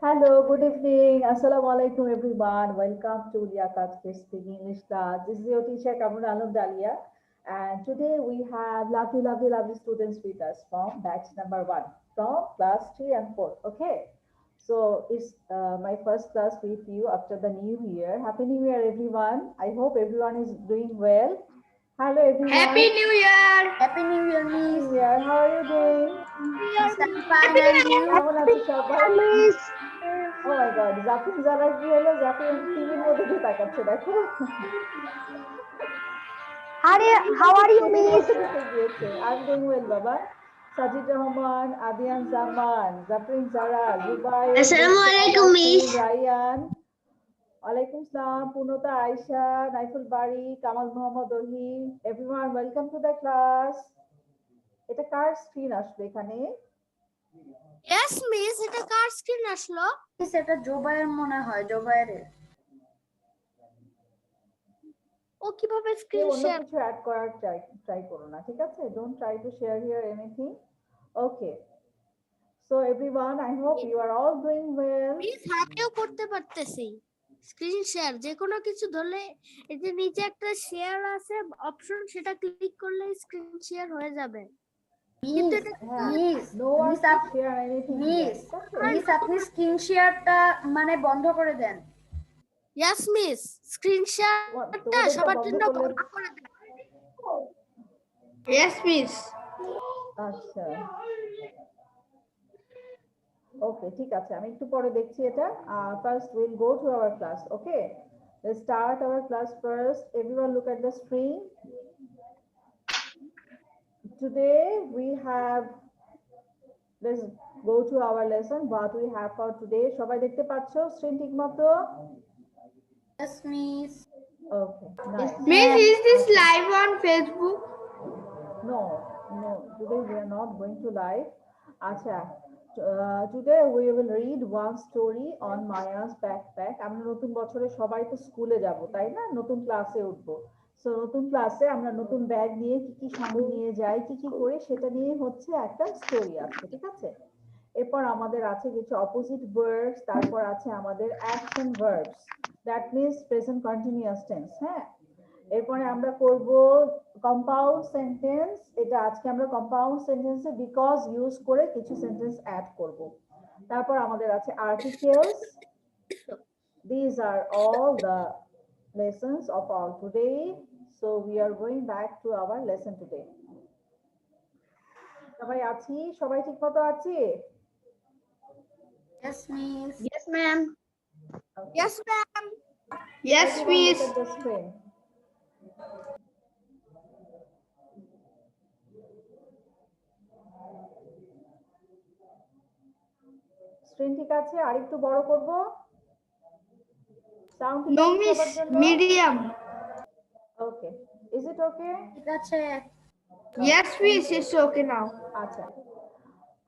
Hello, good evening. Assalamu alaikum, everyone. Welcome to Liaquat Kids Speaking English class. This is your teacher, Kamrun Alam Dalia. And today we have lovely, lovely, lovely students with us from batch number one, from class 3 and 4. Okay. So it's my first class with you after the new year. Happy New Year, everyone. I hope everyone is doing well. Hello, Happy everyone. New Year! Happy New Year, New Miss. Year. How are you doing? Miss, I'm fine, Happy and New you? কেমন আছে সবাই? Year, Miss! ও মাই god, Jafrin জারার কি হলো? জাফরিন টিভির মধ্যে দিয়ে তাকাচ্ছে, দেখো। How are you, টিভির Miss? মধ্যে ঢুকে গিয়েছে। আই এম ডুইং ওয়েল বাবা। Sajid Rahman, Adiyan Zaman, Jafrin Zara, Jubair, Ruksan, Assalamualaikum, Nasrin, Miss. রায়ান, ওয়ালাইকুম সালাম, Purnata, Ayesha, Naifulbari, Kamal Mohammad Ohi, everyone welcome to the class. এটা কার স্ক্রিন আসলো এখানে? Yes, Miss. এটা কার স্ক্রিন আসলো? মিস, এটা জোবাইয়ের মনে হয়, জোবাইয়ের। ও কিভাবে কেউ স্ক্রিন অন্য শেয়ার? কিছু অ্যাড করার ট্রাই করো না, ঠিক আছে? Don't try to share here anything. Okay, so everyone, I hope you are all doing well. Miss হাতেও করতে পারতেছি স্ক্রিন শেয়ার, যে কোনো কিছু ধরলে এই যে নিচে একটা শেয়ার আছে অপশন, সেটা ক্লিক করলে স্ক্রিন শেয়ার হয়ে যাবে। কিন্তু মিস, এটা হ্যাঁ, miss, no one miss, to share anything here, miss, ঠিক আছে? মিস, আপনি স্ক্রিন শেয়ারটা মানে বন্ধ করে দেন। ইয়েস মিস, স্ক্রিন শেয়ারটা তোমাদেরটা সবার বন্ধ জন্য করলে? বন্ধ করে দেন। Yes, Miss. আচ্ছা, ওকে, ঠিক আছে, আমি একটু পরে দেখছি এটা। First will go to our class. Okay, let's start our class first. Everyone look at the screen. Today we have, let's go to our lesson. What we have for today, সবাই দেখতে পাচ্ছো স্ক্রিন ঠিকমতো? Yes, Miss. Okay, nice. Miss, Ma'am. Is this live on Facebook? No, no, today we are not going to live. Acha, today we will read one story on Maya's backpack. আমরা নতুন বছরে সবাই তো স্কুলে যাব, তাই না? নতুন ক্লাসে উঠবো। সো নতুন ক্লাসে আমরা নতুন ব্যাগ নিয়ে কি কি সঙ্গে নিয়ে যাই, কি কি করি, সেটা নিয়ে হচ্ছে একটা স্টোরি আছে, ঠিক আছে? এরপর আমাদের আছে কিছু অপোজিট ভার্বস, তারপর আছে আমাদের action verbs, that means present continuous tense. হ্যাঁ, এরপরে আমরা করব কম্পাউন্ড সেন্টেন্স। এটা আজকে আমরা কম্পাউন্ড সেন্টেন্সে বিকজ ইউজ করে কিছু সেন্টেন্স অ্যাড করব। তারপর আমাদের আছে articles. These are all the lessons of our today. So we are going back to our lesson today. সবাই আছি? সবাই ঠিকমতো আছি? Yes, Miss. Yes, ma'am. Okay. Yes, ma'am. Yes, Everyone Miss. look at the screen. Screen ঠিক আছে? আর একটু বড় করব? সাউন্ড ঠিক No, আছে miss. সবার জন্য? Medium. ওকে, ইজ ইট ওকে? ঠিক আছে। Yes, miss. It's okay now. আচ্ছা,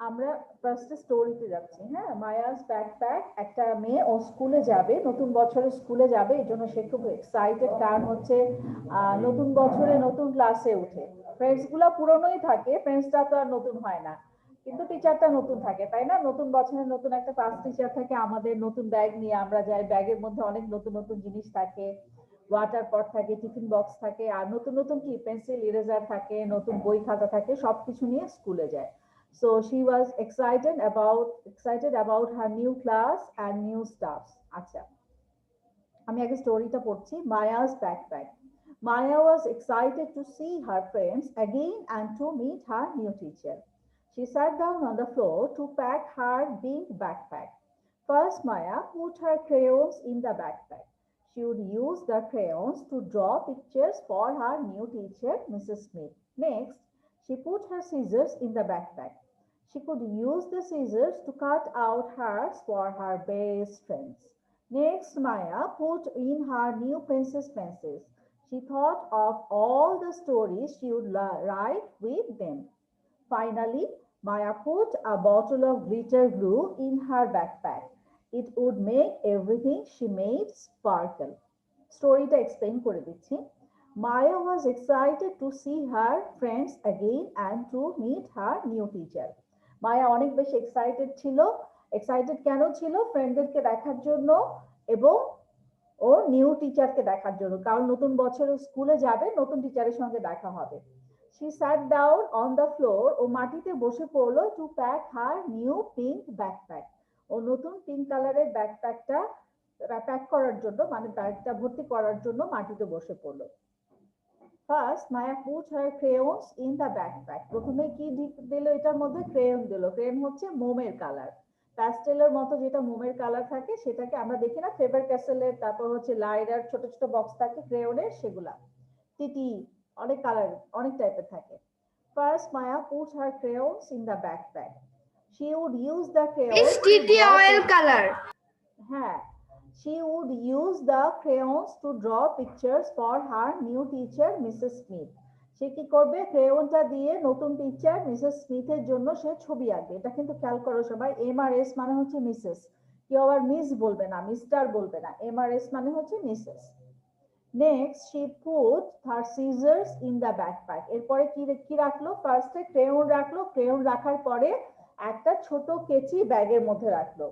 আমরা ফার্স্টে স্টোরিতে যাচ্ছি। হ্যাঁ, মায়াস ব্যাকপ্যাক, একটা মেয়ে ও স্কুলে যাবে, নতুন বছরে স্কুলে যাবে, এই জন্য সে খুব এক্সাইটেড। কারণ হচ্ছে নতুন বছরে নতুন ক্লাসে উঠে। ফ্রেন্ডস গুলা পুরনোই থাকে, ফ্রেন্ডসটা তো আর নতুন হয় না, কিন্তু টিচারটা নতুন থাকে, তাই না? নতুন বছরে নতুন একটা ক্লাস টিচার থাকে, আমাদের নতুন ব্যাগ নিয়ে আমরা যাই, ব্যাগের মধ্যে অনেক নতুন নতুন জিনিস থাকে, ওয়াটার পট থাকে, টিফিন বক্স থাকে, আর নতুন নতুন কি পেন্সিল, ইরেজার থাকে, নতুন বই খাতা থাকে, সবকিছু নিয়ে স্কুলে যায়। So she was excited about her new class and new stuffs. আচ্ছা, আমি আগে স্টোরিটা পড়ছি। Maya's backpack. Maya was excited to see her friends again and to meet her new teacher. She sat down on the floor to pack her big backpack. First, Maya put her crayons in the backpack. She would use the crayons to draw pictures for her new teacher, Mrs. Smith. Next, she put her scissors in the backpack. She could use the scissors to cut out hairs for her best friends. Next, Maya put in her new princess pencils. She thought of all the stories she would write with them. Finally, Maya put a bottle of glitter glue in her backpack. It would make everything she made sparkle. স্টোরিটা explain করে দিচ্ছি। Maya was excited to see her friends again and to meet her new teacher. মায়া অনেক বেশি excited ছিল excited কেন ছিল? ফ্রেন্ডদেরকে দেখার জন্য এবং ও নিউ টিচারকে দেখার জন্য, কারণ নতুন বছরে স্কুলে যাবে, নতুন টিচারের সঙ্গে দেখা হবে। She sat down on the floor, ও মাটিতে বসে পড়লো, to pack her new pink backpack, ও নতুন পিঙ্ক কালারের ব্যাকপ্যাকটা প্যাক করার জন্য, মানে ব্যাগটা ভর্তি করার জন্য মাটিতে বসে পড়লো। First Maya put her crayons in the backpack, প্রথমে কি দিল এটার মধ্যে? ক্রেয়ন দিল। ক্রেয়ন হচ্ছে মোমের কালার, প্যাস্টেলের মতো যেটা মোমের কালার থাকে সেটাকে আমরা দেখি না ফেবার ক্যাসেলের, তারপর হচ্ছে লাইডার ছোট ছোট বক্স থাকে ক্রেয়নের, সেগুলা টিটি অনেক কালার অনেক টাইপের থাকে। First Maya put her crayons in the backpack, she would use the crayons টিটি অয়েল কালার। হ্যাঁ, she would use the crayons to draw pictures for her new teacher Mrs. Smith. সে কি করবে? ক্রেয়নটা দিয়ে নতুন টিচার মিসেস স্মিথের জন্য সে ছবি আঁকবে। এটা কিন্তু খেয়াল করো সবাই, MRS মানে হচ্ছে মিসেস, কেউ আবার মিস বলবে না, মিস্টার বলবে না, MRS মানে হচ্ছে Mrs. Next she put her scissors in the backpack, এরপরে কি রাখলো? ফার্স্টে ক্রেয়ন রাখলো, ক্রেয়ন রাখার পরে একটা ছোট কেচি ব্যাগের মধ্যে রাখলো।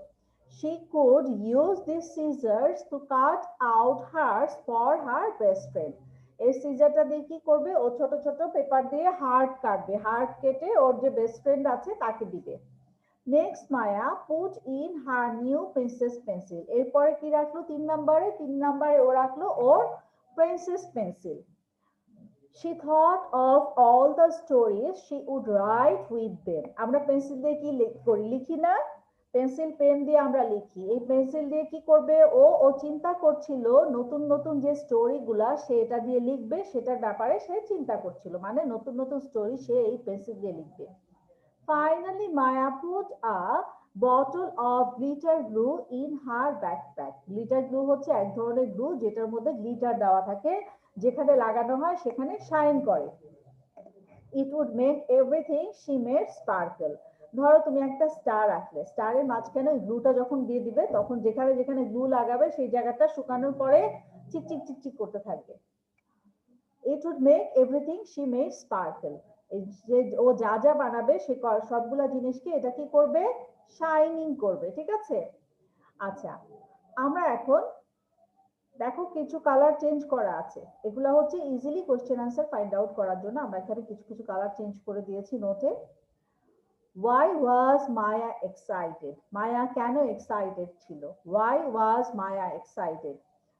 She could use these scissors to cut out hearts for her best friend. এই সিজারটা দিয়ে কি করবে? ও ছোট ছোট পেপার দিয়ে হার্ট কাটবে, হার্ট কেটে ওর যে বেস্ট ফ্রেন্ড আছে তাকে দিবে। Next Maya put in her new princess pencil, এরপরে কি রাখলো? 3 নম্বরে ও রাখলো ওর princess pencil. She thought of all the stories she would write with them. আমরা পেন্সিল দিয়ে কি করি? লিখি না? পেন্সিল পেন দিয়ে আমরা লিখি। এই পেন্সিল দিয়ে কি করবে? ও চিন্তা করছিল নতুন নতুন যে স্টোরি গুলা সে এটা দিয়ে লিখবে, সেটার ব্যাপারে সে চিন্তা করছিল, মানে নতুন নতুন স্টোরি সে এই পেন্সিল দিয়ে লিখবে। Finally, Maya put a bottle of glitter glue in her backpack. Glitter glue হচ্ছে এক ধরনের গ্লু যেটার মধ্যে গ্লিটার দেওয়া থাকে, যেখানে লাগানো হয় সেখানে শাইন করে। It would make everything she made sparkle. ধরো তুমি একটা স্টার রাখলে, স্টারের মাঝখানে গ্লুটা যখন দিয়ে দিবে তখন যেখানে যেখানে গ্লু লাগাবে সেই জায়গাটা শুকানোর পরে চিকচিক চিকচিক করতে থাকবে। It would make everything she made sparkle. যে ও যা যা বানাবে সে সবগুলা জিনিসকে এটা কি করবে? শাইনিং করবে। ঠিক আছে? আচ্ছা, আমরা এখন দেখো কিছু কালার চেঞ্জ করা আছে, এগুলা হচ্ছে easily question answer find out করার জন্য আমরা এখানে কিছু কিছু কালার চেঞ্জ করে দিয়েছি নোটে। Why was Maya excited? মায়া কেন এক্সাইটেড ছিল? Why was Maya excited?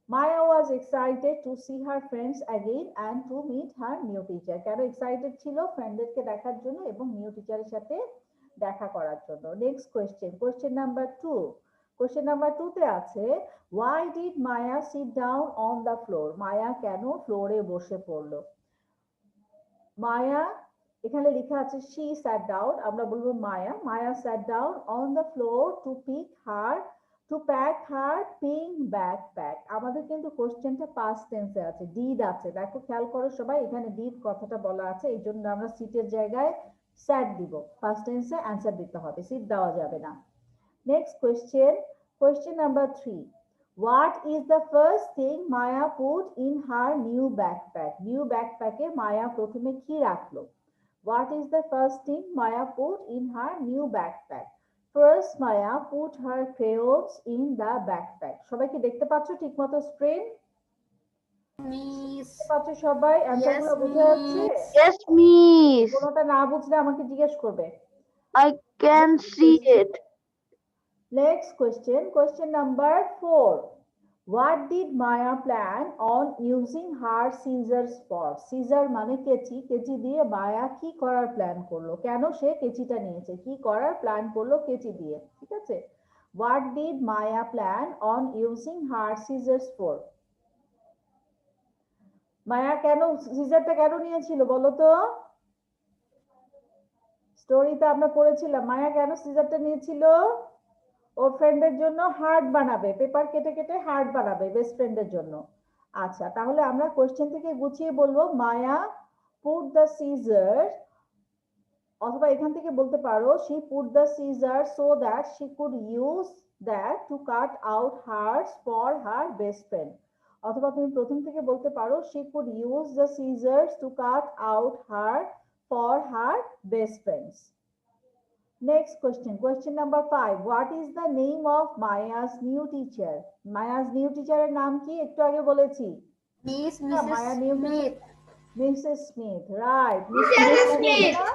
Maya was excited to see her friends again and to meet her new teacher. কেন এক্সাইটেড ছিল? ফ্রেন্ডদেরকে দেখার জন্য এবং নিউ টিচারের সাথে দেখা করার জন্য। Next question, question number 2। Question number 2 তে আছে why did Maya sit down on the floor? মায়া কেন ফ্লোরে বসে পড়লো? মায়া এখানে লেখা আছে she sat down, আমরা বলবো Maya sat down on the floor to pack her pink backpack. আমাদের কিন্তু কোশ্চেনটা পাস্ট টেন্সে আছে, ডিড আছে, দেখো খেয়াল করো সবাই, এখানে ডিড কথাটা বলা আছে, এই জন্য আমরা সিটের জায়গায় স্যাট দিব, পাস্ট টেন্সে অ্যান্সার দিতে হবে, সিট দেওয়া যাবে না। Next question, question number 3। What is the first thing Maya put in her new backpack? New backpack এ মায়া প্রথমে কি রাখলো? What is the first thing Maya put in her new backpack? First, Maya put her crayons in the backpack. সবাই কি দেখতে পাচ্ছ ঠিকমতো screen? Miss, দেখতে পাচ্ছ সবাই? অ্যান্সারগুলো বোঝা যাচ্ছে? Yes, miss. কোনোটা না বুঝলে আমাকে জিজ্ঞেস করবে। I can see it. Next question, question number 4. What did Maya plan on using her scissors for? Scissor মানে কেচি, কেচি দিয়ে মায়া কি করার প্ল্যান করলো? কেন সে কেচিটা নিয়েছে? কি করার প্ল্যান করলো কেচি দিয়ে? ঠিক আছে? What did Maya plan on using her scissors for? মায়া কেন সিজারটা কেন নিয়েছিল বলো তো? স্টোরিতে আমরা পড়েছিলাম মায়া কেন সিজারটা নিয়েছিল? ওর ফ্রেন্ডের জন্য হার্ট বানাবে, পেপার কেটে কেটে হার্ট বানাবে বেস্ট ফ্রেন্ডের জন্য। আচ্ছা, তাহলে আমরা কোশ্চেন থেকে গুছিয়ে বলবো মায়া পুট দ্য সিজার, অথবা এখান থেকে বলতে পারো she put the scissors so that she could use that to cut out hearts for her best friend, অথবা তুমি প্রথম থেকে বলতে পারো she could use the scissors to cut out heart for her best friends. Next question. Question number 5. What is the name of Maya's new teacher? Maya's new teacher এর নাম কি? একটু আগে বলেছি। মিস হ্যাঁ, Mrs Maya new Smith. Mrs. Smith. Right. Miss Mrs বলা যাবে Smith. না।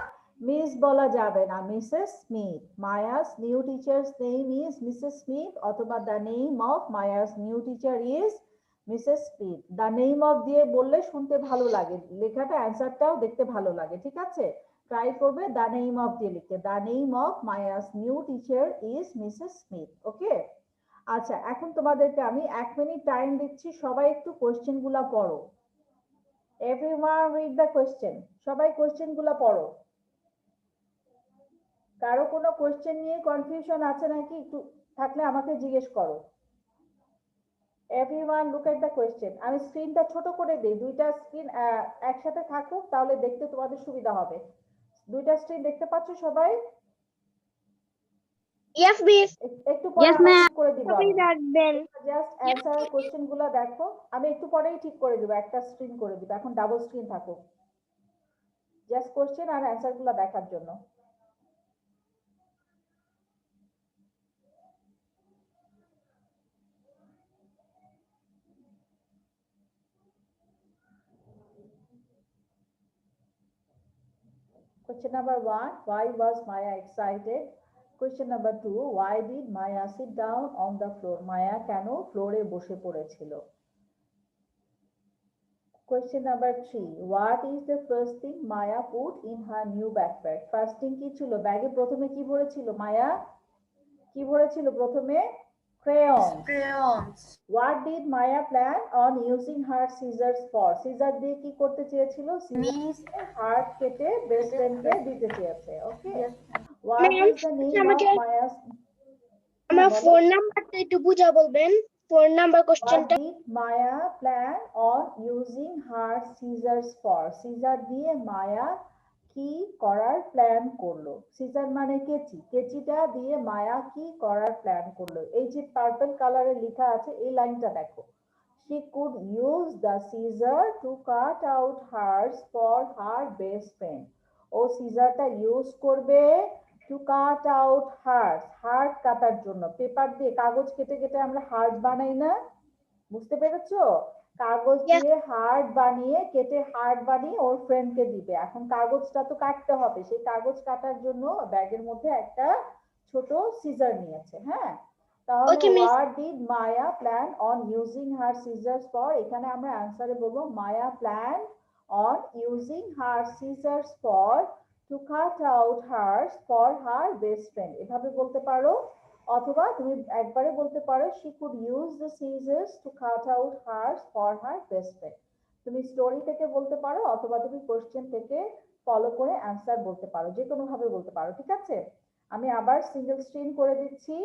Miss বলা যাবে না। Mrs. Smith. Maya's new teacher's name is Mrs. Smith অথবা the name of Maya's new teacher is Mrs. Smith. The name of দিয়ে বললে শুনতে ভালো লাগে। লেখাটা অ্যান্সারটাও দেখতে ভালো লাগে। ঠিক আছে? ট্রাই করবে the name of দিয়ে লিখতে। The name of Maya's new teacher is Mrs. Smith. ওকে? আচ্ছা, এখন তোমাদেরকে আমি 1 মিনিট টাইম দিচ্ছি। সবাই একটু কোশ্চেন গুলা পড়ো। Everyone read the question. সবাই কোশ্চেন গুলা পড়ো। কারো কোনো কোশ্চেন নিয়ে কনফিউশন আছে নাকি? একটু থাকলে আমাকে জিজ্ঞেস করো। Everyone look at the question. আমি স্ক্রিনটা ছোট করে দেই। দুইটা স্ক্রিন একসাথে থাকুক, তাহলে দেখতে তোমাদের সুবিধা হবে। দুইটা স্ক্রিন দেখতে পাচ্ছ সবাই? Yes, miss. একটু পরে Yes, আবার ma'am. ঠিক করে দিব সবাই আমি। রাখবেন। জাস্ট অ্যান্সার কোশ্চেন গুলো দেখো। আমি একটু পরেই ঠিক করে দিব, একটা স্ক্রিন করে দিব। এখন ডাবল স্ক্রিন থাকুক। জাস্ট কোশ্চেন আর অ্যান্সার গুলো দেখার জন্য। Question number 1, why was Maya excited? Question number 2, why did Maya sit down on the floor? Maya কেন ফ্লোরে বসে পড়েছিল? Question number 3, what is the first thing Maya put in her new backpack? First thing কি ছিল? ব্যাগে প্রথমে কি ভরেছিল মায়া? কি ভরেছিল প্রথমে? Crayons. Crayons. What did Maya plan on using her scissors for? Scissor দিয়ে কি করতে চেয়েছিল? মিস হার্ট কেটে বেস্ট ফ্রেন্ডকে দিতে চেয়েছে। ওকে, what Ma'am, is the name of আমাকে Maya's? আমার বলো। ফোন নাম্বারটা একটু বুঝা বলবেন। ফোন নাম্বার What কোশ্চেনটা। did Maya plan on using her scissors for? Scissor দিয়ে মায়া কি করার প্ল্যান করলো? সিজার মানে কেচি। কেচিটা দিয়ে মায়া কি করার প্ল্যান করলো? এই যে পার্পল কালারে লেখা আছে, এই লাইনটা দেখো। She could use the scissor to cut out hearts for her best friend. ও সিজারটা ইউজ করবে to cut out heart, heart কাটার জন্য। পেপার দিয়ে কাগজ কেটে কেটে আমরা হার্ট বানাই না? বুঝতে পেরেছো? কাগজ Yes. দিয়ে হার্ট বানিয়ে কেটে হার্ট বানিয়ে ওর ফ্রেন্ডকে দিবে। এখন কাগজটা তো কাটতে হবে, সেই কাগজ কাটার জন্য ব্যাগের মধ্যে একটা ছোট সিজার নিয়েছে। হ্যাঁ, তাহলে Okay, miss. what did Maya plan on using her scissors for? এখানে আমরা অ্যানসারে বলবো Maya planned on using her scissors for to cut out hers for her best friend. এভাবে বলতে পারো, অথবা তুমি একবারে বলতে পারো she could use the scissors to cut out hers for her best friend. তুমি স্টোরি থেকে বলতে পারো অথবা তুমি কোশ্চেন থেকে ফলো করে অ্যানসার বলতে পারো, যে কোনো ভাবে বলতে পারো। ঠিক আছে, আমি আবার সিঙ্গেল স্ক্রিন করে দিচ্ছি।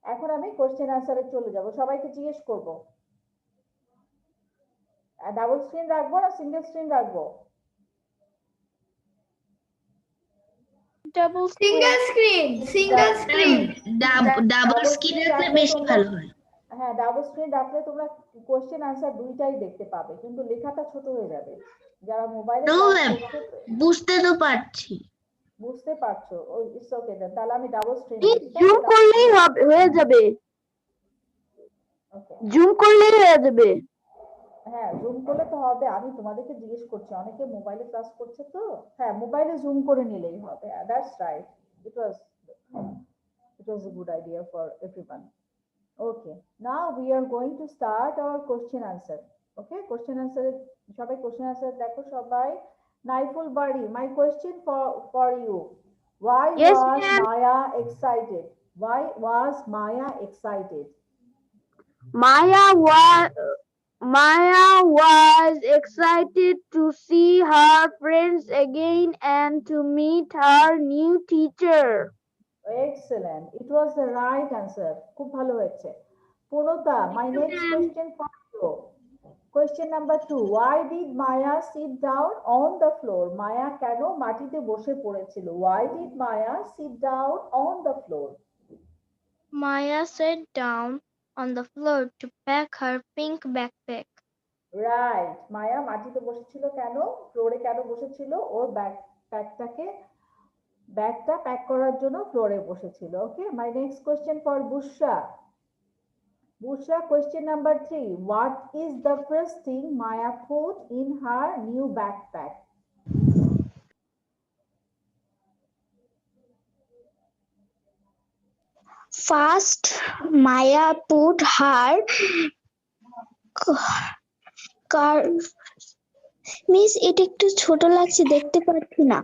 এখন আমি কোশ্চেন অ্যান্সারে চলে যাব, সবাইকে জিজ্ঞেস করব। ডাবল স্ক্রিন রাখবো না সিঙ্গেল স্ক্রিন রাখবো? Double single screen. Single screen. Double screen রাখলে বেশি ভালো হয়। হ্যাঁ, ডাবল স্ক্রিন রাখলে তোমরা কোশ্চেন অ্যান্সার দুইটাই দেখতে পাবে, কিন্তু লেখাটা ছোট হয়ে যাবে। যারা মোবাইলে No, ক্লাস ma'am. করছে বুঝতে তো পারছি। বুঝতে পারছো? ও ইটস ওকে দেন, তাহলে আমি ডাবল স্ক্রিন জুম করলেই হয়ে যাবে। ওকে। জুম করলেই হয়ে যাবে। হ্যাঁ, জুম করলে তো হবে। আমি তোমাদেরকে জিজ্ঞেস করছি, অনেকে মোবাইলে ক্লাস করছে তো। হ্যাঁ, মোবাইলে জুম করে নিলেই হবে। That's right, it was a good idea for everyone. Okay, now we are going to start our question answer. Okay, question answer সবাই question answer দেখো সবাই। Naiful Bari, my question for you. Why Yes, was ma'am. Maya excited? Why was Maya excited? Maya was excited to see her friends again and to meet her new teacher. Excellent. It was the right answer. খুব ভালো হয়েছে। Purnota, my next question for you. Question number 2. Why did Maya sit down on the floor? Maya কেন মাটিতে বসে পড়েছিল? Why did Maya sit down on the floor? Maya sat down on the floor to pack her pink backpack. Right. Maya মাটিতে বসেছিল কেন? ফ্লোরে কেন বসেছিল? ওর ব্যাকপ্যাকটাকে ব্যাগটা প্যাক করার জন্য ফ্লোরে বসেছিল। Okay, my next question for Bushra. Bushra, question number 3. What is the first thing Maya put in her new backpack? First, Maya put her car. Miss এটা একটু ছোট লাগছে, দেখতে পাচ্ছি না।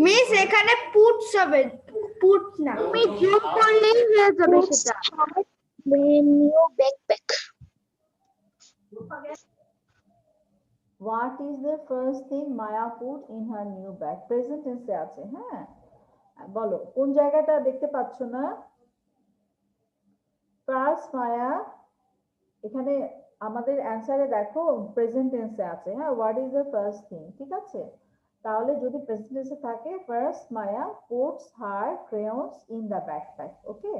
মিস এখানে পুটস হবে, পুট না। তুমি জুম করলেই হয়ে যাবে সেটা। New backpack. What is the first thing Maya put in her new bag? Present tense এ আছে, হ্যাঁ। বলো কোন জায়গাটা দেখতে পাচ্ছ না? First Maya, এখানে আমাদের অ্যানসারে দেখো প্রেজেন্ট টেন্সে আছে, হ্যাঁ। What is the first thing, ঠিক আছে। তাহলে যদি প্রেজেন্ট টেন্সে থাকে, first Maya puts her crayons in the backpack. Okay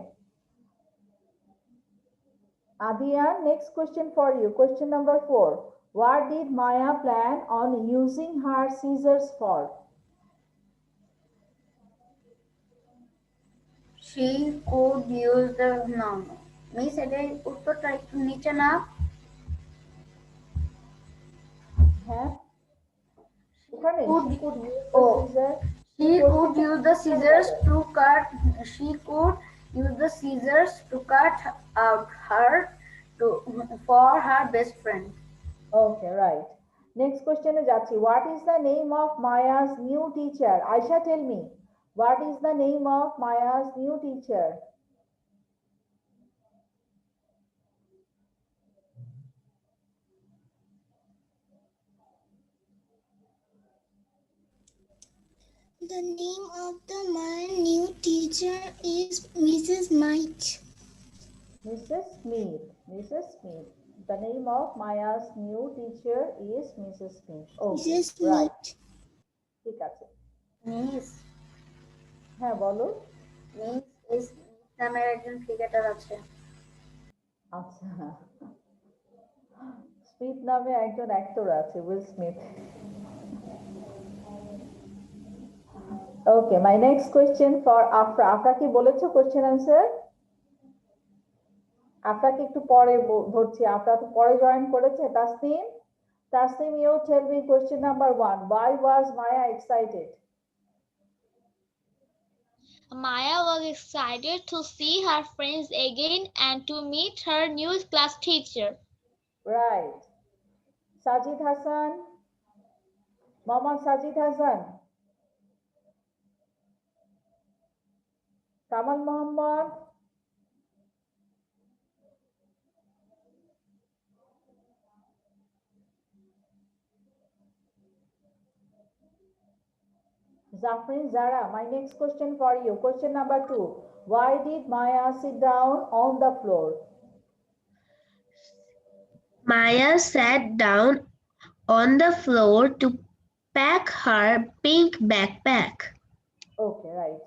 Adian, next question for you. Question number 4. What did Maya plan on using her scissors for? She could use the no. Miss এটা উত্তরটা একটু নিচে না। হ্যাঁ, এখানে Could- she could use the oh. scissors. She could use the scissors to cut. She could use the scissors to cut out her for her best friend. Okay, right. Next question is যাচ্ছি. What is the name of Maya's new teacher? Aisha, tell me. What is the name of Maya's new teacher? The name of my new teacher is Mrs. Mike. Mrs. Smith. Mrs. Smith. The name of Maya's new teacher is Mrs. Smith. Okay, Mrs. right. Smith. ঠিক আছে। Miss হ্যাঁ বলো। Miss নামের একজন cricketer আছে। আচ্ছা, Smith নামে একজন অ্যাক্টর আছে, will Smith. Okay, my next question for Afra. Afra কি বলেছো কোয়েশ্চেন আনসার? আফরাকে একটু পরে ধরছি, আফরা তো পরে জয়েন করেছে। Tasnim, Tasnim, you tell me question number 1. Why was Maya excited? Maya was excited to see her friends again and to meet her new class teacher. Right. Sajid Hassan, Mohammad Sajid Hassan, Kamal Muhammad, Zafrin Zara. My next question for you. Question number 2. Why did Maya sit down on the floor? Maya sat down on the floor to pack her pink backpack. Okay, right.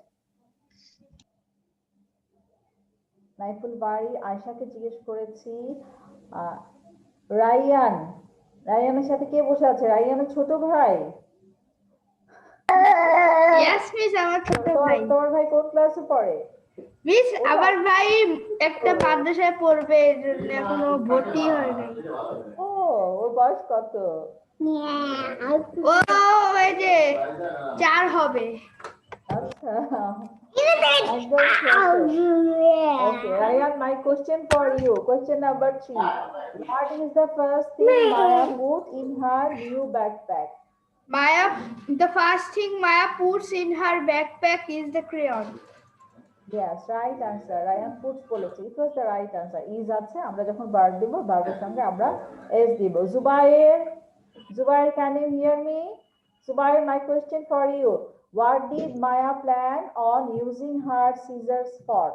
Naiful বাড়ি আয়শাকে জিজ্ঞেস করেছি। Ryan, রায়ানের সাথে কে বসে আছে? রায়ানের ছোট ভাই? ইয়েস মিস, আমার ছোট ভাই। তোমার ভাই কোন ক্লাসে পড়ে? মিস আমার ভাই একটা মাদ্রাসায় পড়বে, এর জন্য এখনো ভর্তি হয় নাই। ও, ওর বয়স কত? ও এই যে 4 হবে। আচ্ছা, একদম ছোট। Okay, Ryan, my question for you. Question number 3. What is the first thing Maya put in her new backpack? Maya, the first thing Maya puts in her backpack is the crayon. Yes, right answer. Ryan puts বলেছে। It was the right answer. Is আছে, আমরা যখন verb দিব, verb-এর সঙ্গে আমরা s দিব। Zubair, Zubair, can you hear me? Zubair, my question for you. What did Maya plan on using her scissors for?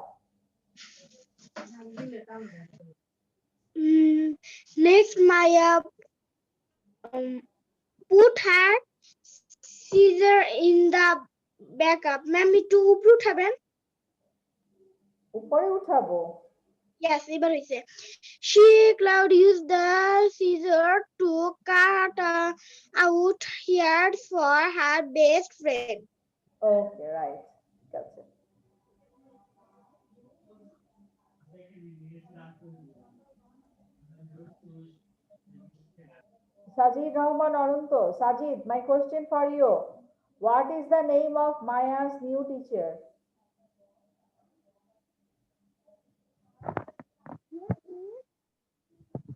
Next, Maya put her scissor in the backup. Ma'am, একটু উপরে উঠাবেন? উপরে উঠাবো? Yes, এবার হইছে। She could use the scissor to cut out hairs for her best friend. Okay, right. আছে। Sajid Rahman Ananto. Sajid, my question for you. What is the name of Maya's new teacher?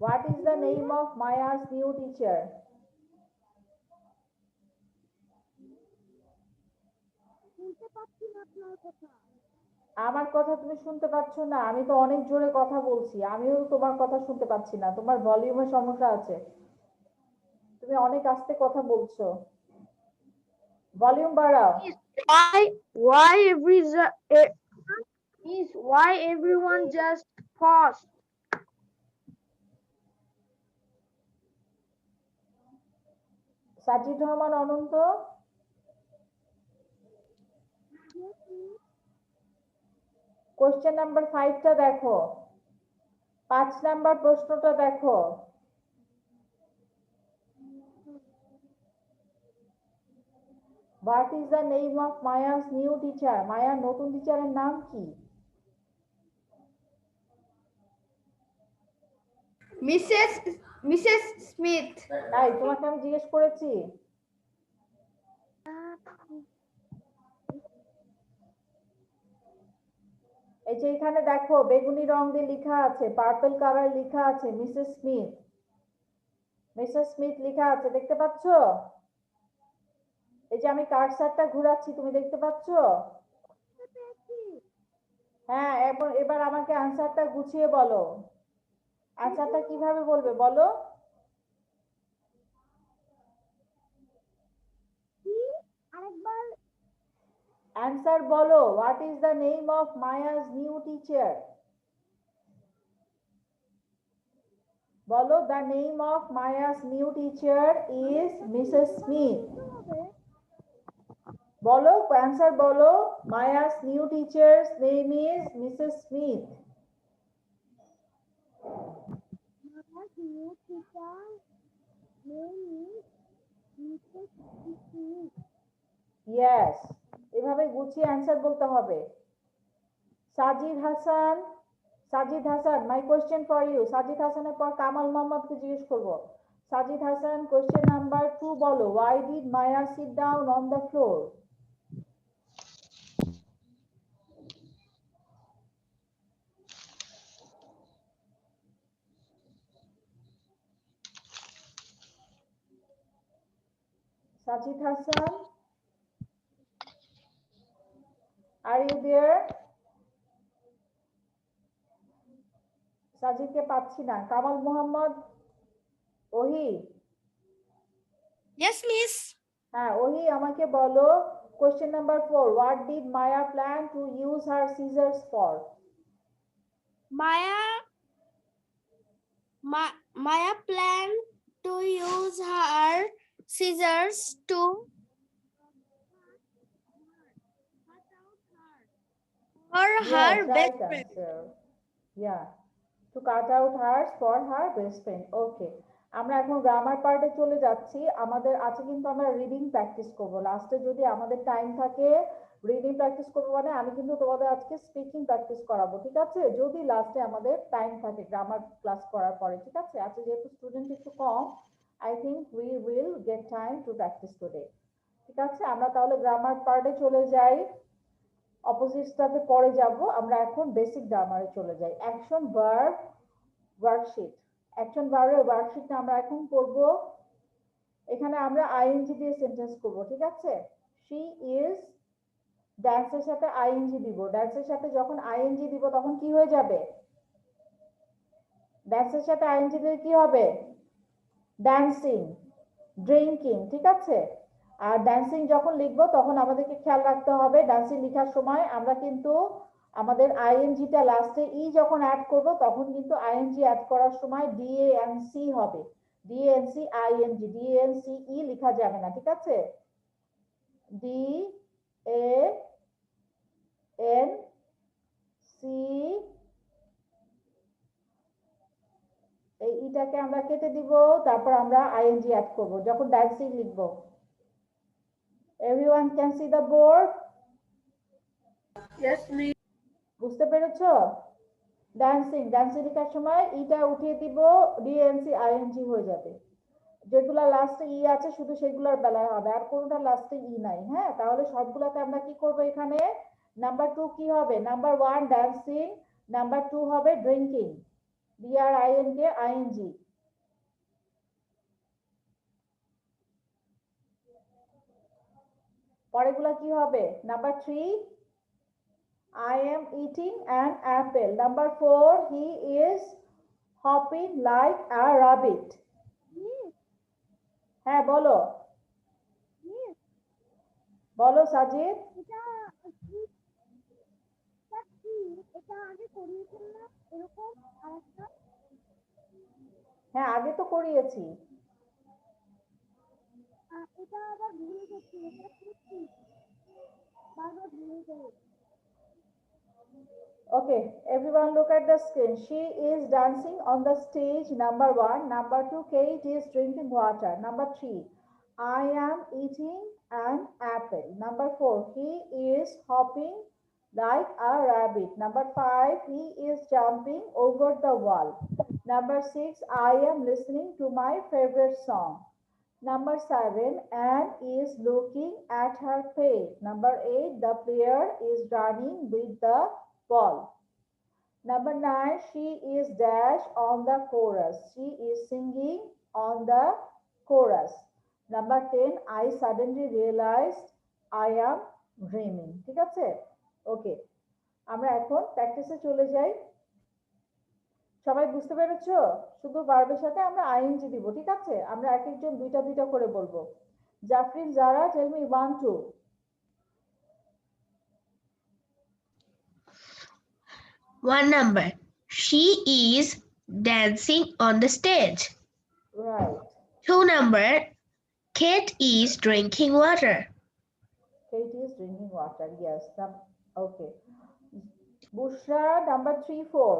What is the name of Maya's new teacher? আমার কথা তুমি শুনতে পাচ্ছ না? আমি তো অনেক জোরে কথা বলছি, আমিও তোমার কথা শুনতে পাচ্ছি না, তোমার ভলিউমের সমস্যা আছে, তুমি অনেক আস্তে কথা বলছো, ভলিউম বাড়াও। Why everyone just paused? Sajid Rahman Ananta, question number 5টা দেখো, 5 নাম্বার প্রশ্নটা দেখো। What is the name of Maya's new teacher? মায়ার নতুন টিচারের নাম কি? Mrs Smith. তাই তোমাকে আমি জিজ্ঞেস করেছি? এই যে এখানে দেখো বেগুনি রং দিয়ে লেখা আছে, পার্পল কালার লেখা আছে মিসেস স্মিথ, মিসেস স্মিথ লেখা আছে, দেখতে পাচ্ছো? এই যে আমি কার্সারটা ঘোরাচ্ছি, তুমি দেখতে পাচ্ছো? হ্যাঁ, এবার আমাকে আনসারটা গুছিয়ে বলো, আনসারটা কিভাবে বলবে বলো? আনসার বলো, what is the name of Maya's new teacher? বলো, the name of Maya's new teacher is Mrs Smith. বলো, আনসার বলো, Maya's new teacher's name is Mrs Smith. Yes, এভাবে গুছিয়ে অ্যান্সার বলতে হবে। Sajid Hasan, Sajid Hasan, my question for you. সাজিদ হাসানের পর কামাল মোহাম্মদকে জিজ্ঞেস করব। সাজিদ হাসান, কোয়েশ্চেন নাম্বার 2 বলো, why did Maya sit down on the floor? Sajid Hassan, are you there? সাজিদকে পাচ্ছি না। কামাল মোহাম্মদ, ওহি। Yes, miss. হ্যাঁ, ওহি আমাকে বলো, question number 4, what did Maya plan to use her scissors for? Maya planned to use her scissors to for her Yes, best right friend. answer. Yeah, to cut out hers for her best friend. Okay, আমরা এখন grammar পার্টে চলে যাচ্ছি। আমাদের আছে কিন্তু আমরা reading practice করব লাস্টে, যদি আমাদের টাইম থাকে রিডিং প্র্যাকটিস করবো, মানে আমি কিন্তু তোমাদের আজকে স্পিকিং প্র্যাকটিস করাবো, ঠিক আছে? যদি লাস্টে আমাদের টাইম থাকে গ্রামার ক্লাস করার পরে, ঠিক আছে? আজকে যেহেতু স্টুডেন্ট একটু কম, I think we will get time to practise today, ঠিক আছে? আমরা তাহলে গ্রামার পার্টে চলে যাই, অপোজিটসটাতে পরে যাব। আমরা এখন বেসিক গ্রামারে চলে যাই। অ্যাকশন ভার্ব ওয়ার্কশিট, অ্যাকশন ভার্বের ওয়ার্কশিটটা আমরা এখন করব। এখানে আমরা আইএনজি দিয়ে সেন্টেন্স করব, ঠিক আছে? শি ইজ, ড্যান্সের সাথে আইএনজি দিব, ড্যান্সের সাথে যখন আইএনজি দিব তখন কি হয়ে যাবে? ড্যান্সের সাথে আইএনজি দিলে কি হবে? ড্যান্সিং, ড্রিঙ্কিং, ঠিক আছে? আর ড্যান্সিং যখন লিখবো তখন আমাদেরকে খেয়াল রাখতে হবে ড্যান্সিং লেখার সময় আমরা কিন্তু আমাদের আইএনজিটা লাস্টে ই যখন অ্যাড করব তখন কিন্তু আইএনজি অ্যাড করার সময় ডিএএনসি হবে, ডিএনসি আইএনজি, ডিএনসি ই লেখা যাবে না, ঠিক আছে? ডি এ এন সি, এই ইটাকে আমরা কেটে দিব, তারপর আমরা আইএনজি অ্যাড করব যখন ড্যান্সিং লিখবো। Everyone can see the board? Yes, miss. বুঝতে পেরেছো? ডান্সিং ডান্সিং লেখার সময় ইটা উঠিয়ে দিব, ডিএনসি আইএনজি হয়ে যাবে। যেগুলা লাস্টে ই আছে শুধু সেগুলোর বেলায় হবে, আর কোনটা লাস্টে ই নাই। হ্যাঁ, তাহলে সবগুলোতে আমরা কি করব এখানে? নাম্বার 2 কি হবে? নাম্বার 1 ডান্সিং, নাম্বার 2 হবে ড্রিঙ্কিং, ডিআরআইএনকে আইএনজি। পরেরগুলো কি হবে? Number 3 I am eating an apple. Number 4 he is hopping like a rabbit. হ্যাঁ বলো বলো সাজিদ। হ্যাঁ আগে তো করিয়েছি। Okay, everyone look at the screen. She is dancing on the stage, number 1. Number 2, Kate is drinking water. Number 3, I am eating an apple. Number 4, he is hopping like a rabbit. Number 5, he is jumping over the wall. Number 6, I am listening to my favorite song. Number 7, Anne is looking at her page. Number 8, the player is running with the ball. Number 9, she is dash on the chorus. She is singing on the chorus. Number 10, I suddenly realized I am dreaming. ঠিক আছে? ওকে, আমরা এখন প্র্যাকটিসে চলে যাই। সবাই বুঝতে পেরেছো? শুধু ভার্বের সাথে আমরা আইএনজি দিব, ঠিক আছে? আমরা এক একজন দুইটা দুইটা করে বলবো। জাফরিন, জারা, tell me 1 2। One number. She is dancing on the stage. Right. 2 number. Kate is drinking water. Kate is drinking water. Yes. Okay. Bushra, number 3 4.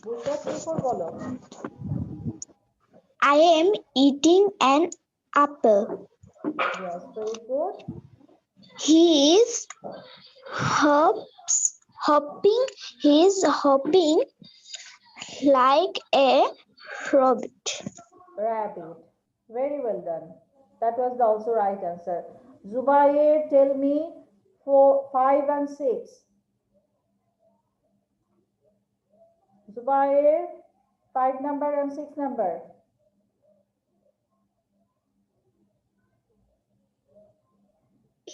Bushra 3 4 বলো। I am eating an apple. Yes, very good. He is hopping. He is hopping like a rabbit. Rabbit. Very well done. That was the also right answer. Zubair, tell me 4 5 and 6. Zubair, 5 number and 6 number.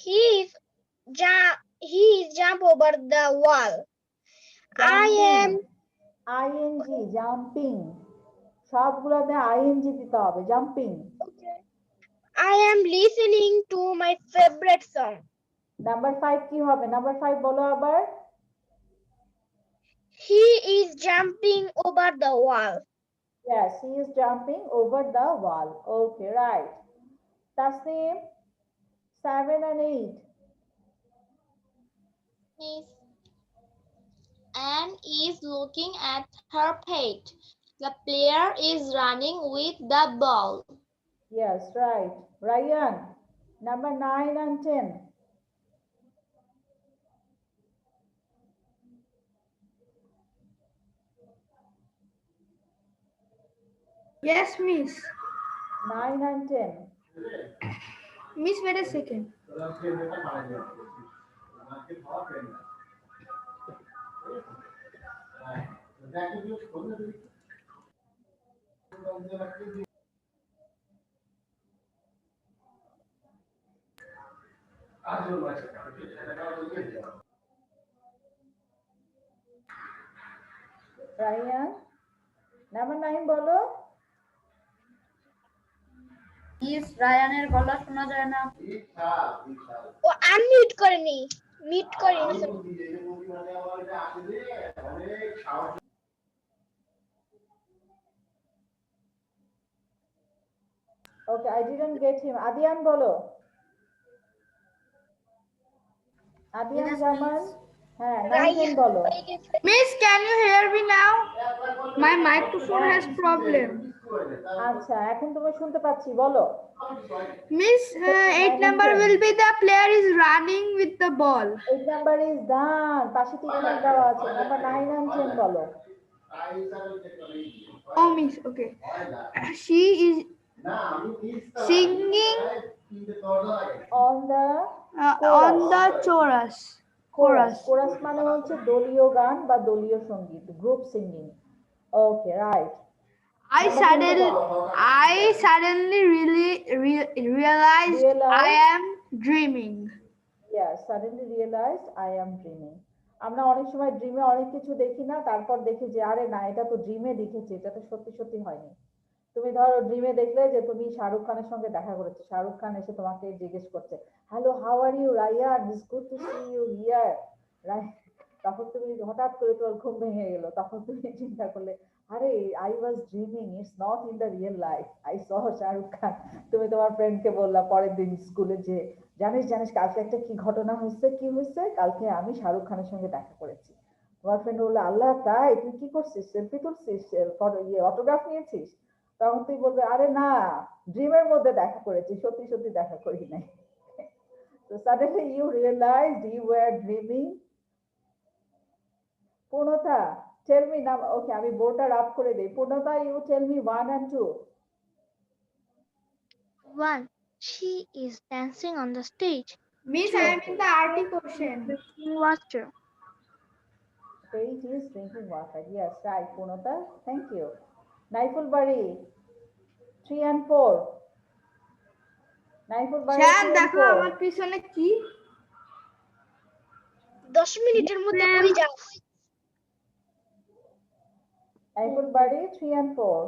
He is jump over the wall. I am ING, jumping. সবগুলোতে ING দিতে হবে, jumping. I am listening to my favorite song. Number 5 কি হবে? Number 5 বলো আবার। He is jumping over the wall. Yes, he is jumping over the wall. Okay, right. Tasneem, 7 and 8. Miss Anne is looking at her page. The player is running with the ball. Yes, right. Ryan, number 9 and 10. Yes, miss. 9 and 10. Miss, wait a second. Ryan, number 9 বলো। Miss, রায়ানের গলা শোনা যায় না। ও unmute করেনি, mute করেনি। Okay, I didn't get him. Adian বলো। Adian Yes, Zaman, miss. হ্যাঁ 9 10 বলো। Miss, can you hear me now? My microphone has problem. আচ্ছা এখন তুমি শুনতে পাচ্ছি, বলো। Miss, 8 9 and number 10. will be the player is running with the ball. 8 number is done. পাশে টিক মার্ক দেওয়া আছে। নাম্বার 9 and 10 বলো। Oh, Miss, okay. She is singing On the on the chorus. Chorus. Chorus মানে হচ্ছে দলীয় গান বা দলীয় সঙ্গীত, group singing. Okay, right. I suddenly realized I am dreaming. Yes, suddenly realized I am dreaming. আমরা অনেক সময় ড্রিমে অনেক কিছু দেখি না, তারপর দেখি যে আরে না, এটা তো ড্রিমে দেখেছি, এটা তো সত্যি সত্যি হয়নি। তুমি ধরো ড্রিমে দেখলে যে তুমি শাহরুখ খানের সঙ্গে দেখা করেছো, শাহরুখ খান এসে তোমাকে জিজ্ঞেস করছে, hello how are you Ryan, it's good to see you here, right? তখন তুমি হঠাৎ করে তোমার ঘুম ভেঙে গেল, তখন তুমি চিন্তা করলে আরে I was dreaming, it's not in the real life, I saw Shahrukh Khan. তুমি তোমার ফ্রেন্ডকে বললা পরের দিন স্কুলে যে জানিস জানিস কালকে একটা কি ঘটনা হয়েছে, কি হয়েছে, কালকে আমি শাহরুখ খানের সঙ্গে দেখা করেছি। তোমার ফ্রেন্ড বললো আল্লাহ তাই, তুই কি করছিস, সেলফি তুলছিস, অটোগ্রাফ নিয়েছিস? তখন তুই বলবে আরে না, ড্রিমের মধ্যে দেখা করেছি, সত্যি সত্যি দেখা করি নাই। So suddenly you realized you were dreaming. Purnata, tell me now. Okay, আমি বোর্ডটা রাফ করে দেই। Purnata, you tell me 1 and 2. 1. She is dancing on the stage. Miss, I am in the RT question. Drinking water. Page is drinking water. Yes, right, Purnata. Thank you. Naiful Bari, 3 and 4. Naiful Bari, sir 3 and দেখো 4. আমার পিছনে কি 10 মিনিটের মধ্যে কই যাও? Naiful Bari, 3 and 4.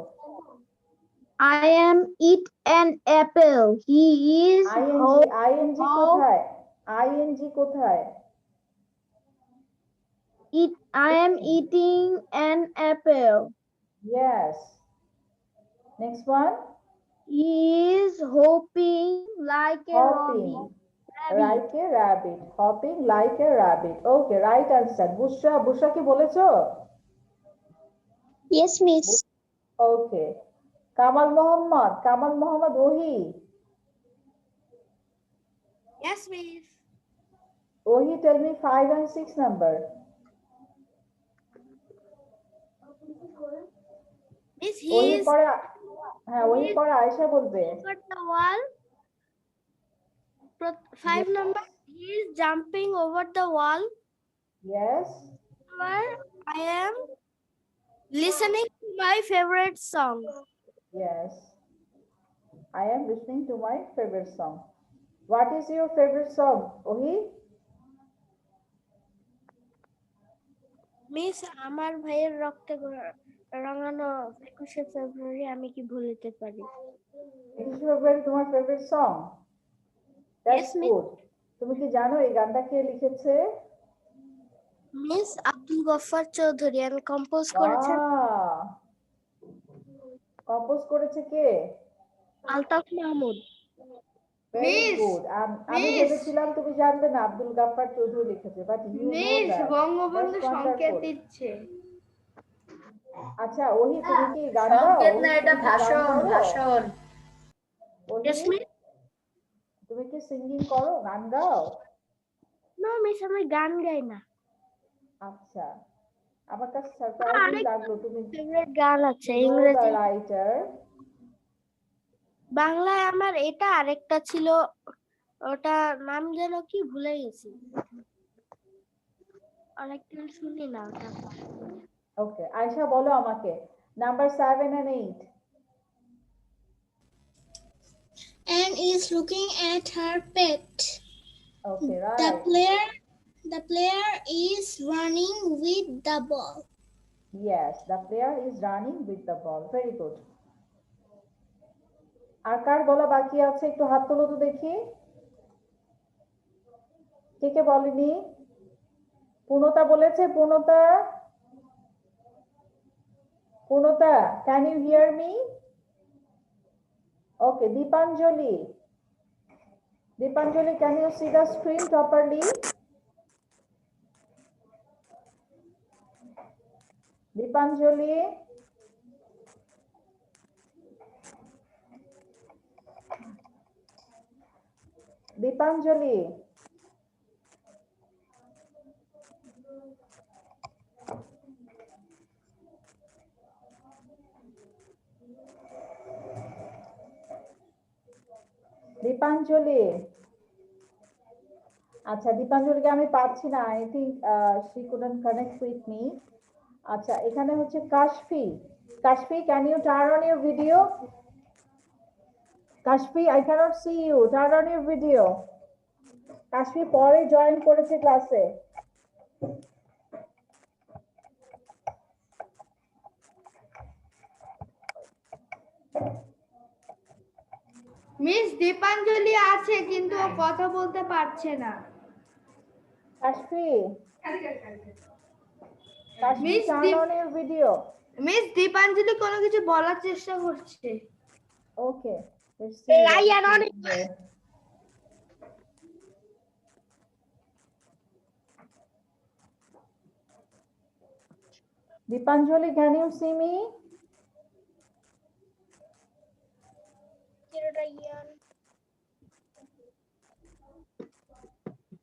I am eat an apple. He is ing কোথায়? ing কোথায়? I am eating an apple. Yes. Next one. He is hopping like a Hopping rabbit. like a rabbit. Hopping like a rabbit. Okay, right answer. Bushra, Bushra কি বলেছো? Yes, miss. Okay. Kamal Mohammad Ohi. Yes, Miss. Ohi, tell me 5 and 6 number. Miss, he ওহি is পরে, হ্যাঁ ওহি পরে আয়েশা বলবে। Over the wall. 5 number. He is jumping over the wall. Yes. Where I am listening to my favorite song. Yes. I am listening to my favorite song. What is your favorite song, Ohi? Miss, আমার ভাইয়ের রক্তে রাঙানো 21শে ফেব্রুয়ারি আমি কি ভুলিতে পারি? 21 ফেব্রুয়ারি তোমার favourite song? That's Yes, miss. Good. তুমি কি জানো এই গানটা কে লিখেছে? মিস আব্দুল গফফার চৌধুরী আমি কম্পোজ করেছেন। কম্পোজ করেছে কে? Altaf Mahmud. Very Miss, good. আমি miss. ভেবেছিলাম তুমি জানবে না আব্দুল গাফফার চৌধুরী লিখেছে, but you know miss that. Bangabandhu সংকেত দিচ্ছে। আচ্ছা ওহি, তুমি কি গান গাও? সংকেত না, ওহি, এটা তুমি কি গান ভাষণ করো? ভাষণ। ওহি, Yes, miss. তুমি কি সিঙ্গিং করো, গান গাও? No, মিস আমি গান গাই না। আচ্ছা, আমার কাছে সারপ্রাইজিং লাগলো তুমি ফেভারিট গান আছে know the ইংরেজি। writer. বাংলায় আমার এটা আরেকটা ছিল, ওটা নাম যেন কি ভুলে গেছি। অনেকদিন শুনি না ওটা। ওকে, আয়েশা বলো আমাকে number 7 and 8. And is looking at her pet. Okay, The right. player is running with the ball. Yes, the player is running with the ball. Very good. আর কার বলা বাকি আছে একটু হাত তোলো তো দেখি। কে কে বলেনি? পূর্ণতা বলেছে। পূর্ণতা, can you hear me? Okay, Deepanjali, can you see the screen properly? Deepanjali, Dipanjali, Dipanjali, আচ্ছা দীপাঞ্জলিকে আমি পাচ্ছি না, I think she couldn't connect with me. আচ্ছা এখানে হচ্ছে Kashfi, Kashfi can you turn on your video? Kashfi I can't see you, turn on your video. Kashfi পরে join করেছে ক্লাসে। মিস দীপাঞ্জলি আছে কিন্তু ও কথা বলতে পারছে না। Kashfi, Kashfi miss turn on your video. Miss Dipanjali কোনো কিছু বলার চেষ্টা করছে। Okay, let's see Lion on it. Dipanjali, can you see me?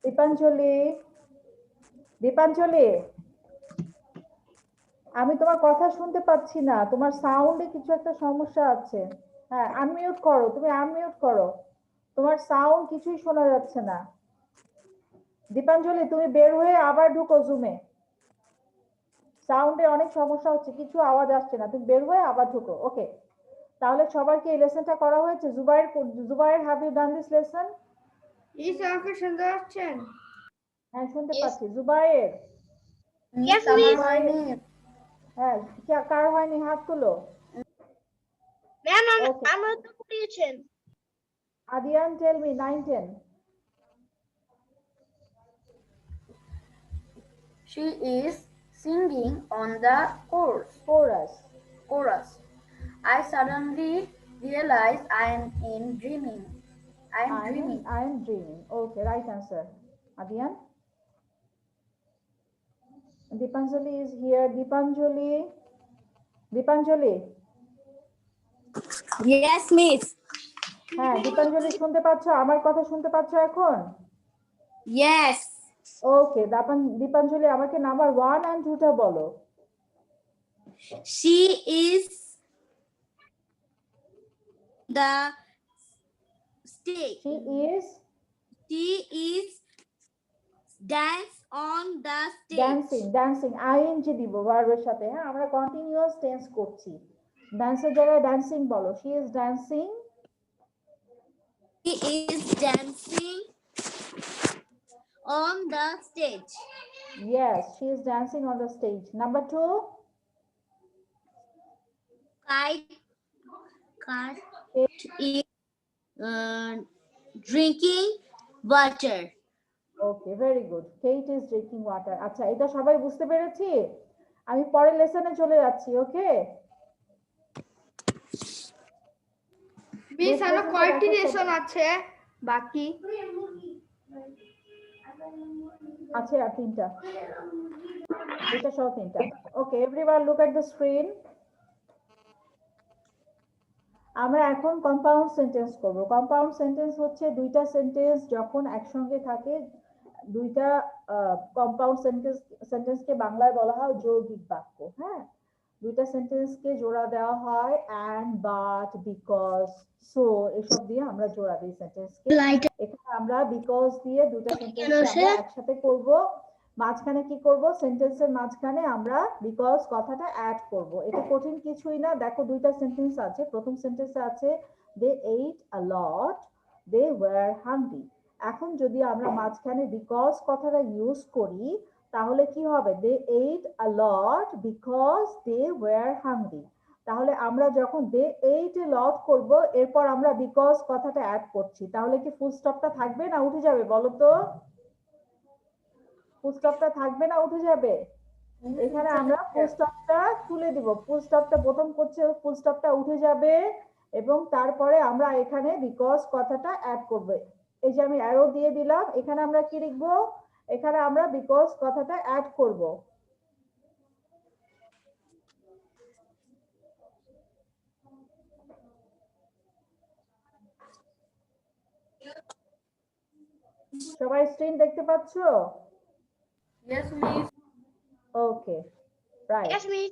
Dipanjali, Dipanjali, আমি তোমার কথা শুনতে পাচ্ছি না, তোমার সাউন্ডে কিছু একটা সমস্যা আছে। হ্যাঁ আনমিউট করো, তুমি আনমিউট করো, তোমার সাউন্ড কিছুই শোনা যাচ্ছে না। দীপাঞ্জলি তুমি বের হয়ে আবার ঢুকো জুমে, সাউন্ডে অনেক সমস্যা হচ্ছে, কিছু আওয়াজ আসছে না, তুমি বের হয়ে আবার ঢুকো। ওকে, তাহলে সবাইকে এই লেসনটা করা হয়েছে? Jubair, Jubair have you done this lesson? ইস আমাকে শুনতে পাচ্ছেন? হ্যাঁ শুনতে পাচ্ছি। জুবাইর, Miss, আমার হয়নি। হ্যাঁ কার হয়নি হাত তুলো। ম্যাম ওকে, আমার তো করিয়েছেন। Adiyan tell me 9, 10. She is singing on the Chorus. chorus. I suddenly realize I am dreaming. I am dreaming. I am dreaming. Okay, right answer. Adian? Dipanjali is here. Dipanjali. Dipanjali. Yes, miss. হ্যাঁ দীপাঞ্জলি শুনতে পাচ্ছ? আমার কথা শুনতে পাচ্ছ এখন? Yes. ওকে, দীপাঞ্জলি আমাকে number 1 and 2 টা বলো। She is the stage. She is dance on the stage. Dancing ing দিব ভার্বের সাথে। হ্যাঁ আমরা কন্টিনিউয়াস টেন্স করছি, ডান্সের জায়গায় ডান্সিং বলো। she is dancing On the stage. Yes, she is dancing on the stage. Number 2. Kite is drinking water. Okay, very good. Kate is drinking water. আচ্ছা এটা সবাই বুঝতে পেরেছি? আমি পরের লেসনে চলে যাচ্ছি। ওকে মিস আর কয়টি লেসন আছে বাকি? আছে আর 3টা, এটা সব 3টা। ওকে everyone look at the screen. আমরা এখন কম্পাউন্ড সেন্টেন্স করব। কম্পাউন্ড সেন্টেন্স হচ্ছে দুইটা সেন্টেন্স যখন একসঙ্গে থাকে, দুইটা কম্পাউন্ড সেন্টেন্সকে বাংলায় বলা হয় যৌগিক বাক্য। হ্যাঁ দুইটা সেন্টেন্সকে জোড়া দেওয়া হয় and, but, because, so এসব দিয়ে আমরা জোড়া দিই সেন্টেন্সকে। এখানে আমরা because দিয়ে দুইটা সেন্টেন্সকে আমরা একসাথে করব। মাঝখানে কি করব? সেন্টেন্সের মাঝখানে আমরা বিকজ কথাটা অ্যাড করব। এটা কঠিন কিছুই না। দেখো দুইটা সেন্টেন্স আছে, প্রথম সেন্টেন্সে আছে they ate a lot, they were hungry। এখন যদি আমরা মাঝখানে বিকজ কথাটা ইউজ করি তাহলে কি হবে? they ate a lot because they were hungry। তাহলে আমরা যখন they ate a lot করব এরপর আমরা বিকজ কথাটা অ্যাড করছি, তাহলে কি ফুল স্টপটা থাকবে না উঠে যাবে বলো তো? ফুল স্টপটা থাকবে না উঠে যাবে? এখানে আমরা ফুল স্টপটা তুলে দিব, ফুল স্টপটা প্রথম করছে, ফুল স্টপটা উঠে যাবে এবং তারপরে আমরা এখানে বিকজ কথাটা অ্যাড করব। এই যে আমি অ্যারো দিয়ে দিলাম, এখানে আমরা কি লিখব? এখানে আমরা বিকজ কথাটা অ্যাড করব। সবাই স্ক্রিন দেখতে পাচ্ছো? Yes, miss. Okay, right. Yes, miss.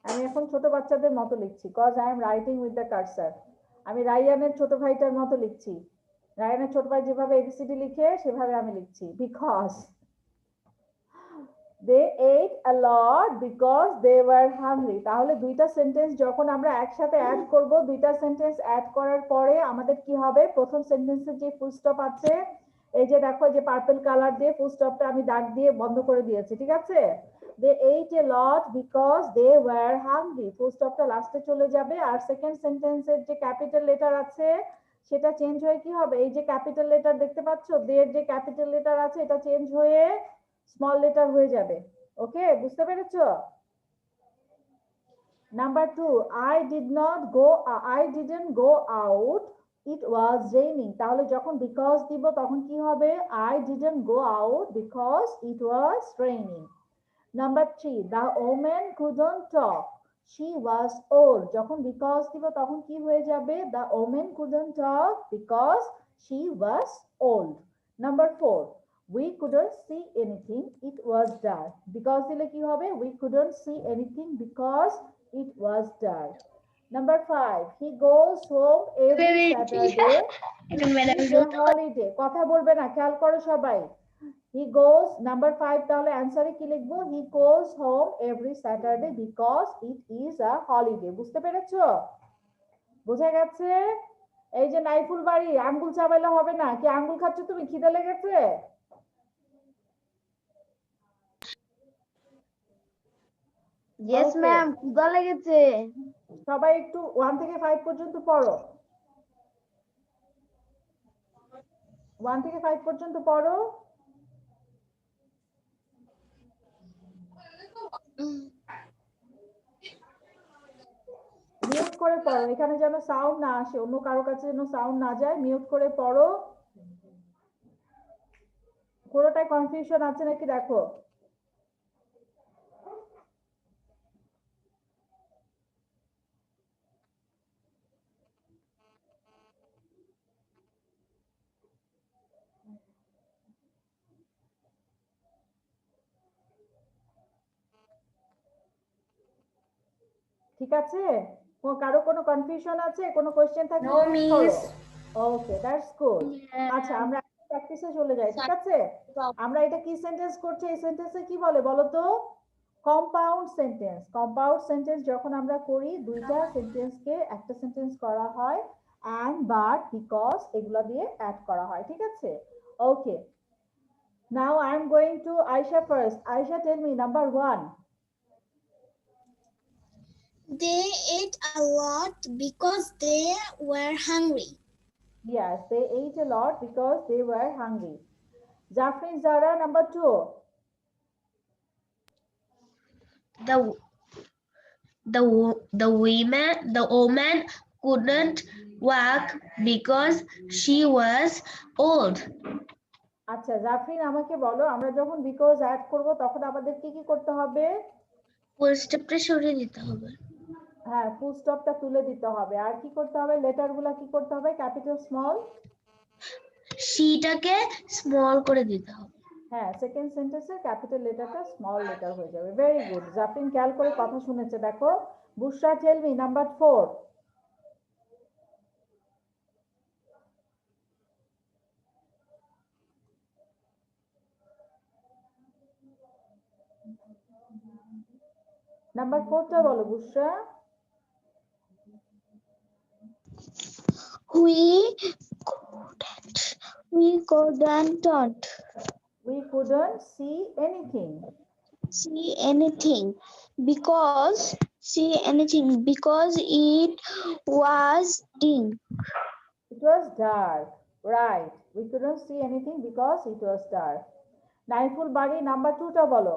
আমি এখন ছোট বাচ্চাদের মতো লিখছি, cause I am writing with the cursor. আমি রায়ানের ছোট ভাইটার মতো লিখছি। রায়ানের ছোট ভাই যেভাবে এবিসিডি লিখে সেভাবে আমি লিখছি। Because they ate a lot because they were hungry. তাহলে দুইটা সেন্টেন্স যখন আমরা একসাথে অ্যাড করব, দুইটা সেন্টেন্স অ্যাড করার পরে আমাদের কি হবে, প্রথম সেন্টেন্সের যে ফুল স্টপ আছে, এই যে দেখো যে পার্পল কালার দিয়ে ফুল স্টপটা আমি দাগ দিয়ে বন্ধ করে দিয়েছি, ঠিক আছে? They ate a lot because they were hungry, full স্টপটা লাস্টে চলে যাবে। আর সেকেন্ড সেন্টেন্সের যে ক্যাপিটাল লেটার আছে সেটা চেঞ্জ হয়ে কি হবে, এই যে ক্যাপিটাল লেটার দেখতে পাচ্ছ, দের যে ক্যাপিটাল লেটার আছে এটা চেঞ্জ হয়ে স্মল লেটার হয়ে যাবে। ওকে, বুঝতে পেরেছো? Number 2, I didn't go out, it was raining। তাহলে যখন বিকজ দিব তখন কি হবে, I didn't go out because it was raining। Number 3, the woman couldn't talk, she was old। যখন বিকজ দিব তখন কি হয়ে যাবে, the woman couldn't talk because she was old। Number 4, we couldn't see anything, it was dark। Because দিলে কি হবে, we couldn't see anything because it was dark। Number 5, he goes home every Saturday, it is a holiday। কথা বলবে না, খেয়াল করো সবাই। He goes, number 5, তাহলে অ্যানসারে কি লিখবো, he goes home every Saturday because it is a holiday। বুঝতে পেরেছো? বোঝা গেছে? এই যে নাইফুল বাড়ি, আঙ্গুল চাবাইলে হবে না, কি আঙ্গুল খাচ্ছ তুমি, খিদে লেগেছে? Yes, Okay. ma'am. ক্ষুধা লেগেছে। সবাই একটু 1 থেকে 5 পর্যন্ত পড়ো। 1 থেকে 5 পর্যন্ত পড়ো। মিউট করে পড়ো, এখানে যেন সাউন্ড না আসে, অন্য কারো কাছে যেন সাউন্ড না যায়, মিউট করে পড়ো। কোনোটাই কনফিউশন আছে নাকি দেখো। ঠিক আছে? কারো কোনো কনফিউশন আছে, কোনো কোশ্চেন থাকলে No, জিজ্ঞেস করো। miss. Okay, that's good. আচ্ছা, আমরা প্র্যাকটিসে চলে যাই, ঠিক আছে? আমরা এটা কি সেন্টেন্স করছি, এই সেন্টেন্সে কি বলে বলো তো? Compound sentence. কম্পাউন্ড সেন্টেন্স যখন আমরা করি, দুইটা সেন্টেন্সকে একটা সেন্টেন্স করা হয় and but because এগুলা দিয়ে অ্যাড করা হয়, ঠিক আছে? Okay, now I am going to Ayesha first. Ayesha, tell me number 1। They ate a lot because they were hungry. Yes, they ate a lot because they were hungry. Jafrin Zara, number 2. The woman couldn't walk because she was old. আচ্ছা জাফরিন, আমাকে বলো, আমরা যখন because add করব তখন আমাদের কি কি করতে হবে? ফুল স্টপটা সরিয়ে দিতে হবে। হ্যাঁ, ফুল স্টপটা তুলে দিতে হবে। আর কি করতে হবে, লেটারগুলো কি করতে হবে, ক্যাপিটাল স্মল, সিটাকে স্মল করে দিতে হবে। হ্যাঁ, সেকেন্ড সেন্টেন্সের ক্যাপিটাল লেটারটা স্মল লেটার হয়ে যাবে। ভেরি গুড, জাফরিন খেয়াল করে কথা শুনেছে। দেখো বুশরা, টেল মি নাম্বার 4। নাম্বার 4টা বলো বুশরা। We couldn't We couldn't see anything see anything because it was dim. it was dark, right? We couldn't see anything because it was dark. Naiful বাড়ি, নাম্বার 2টা বলো।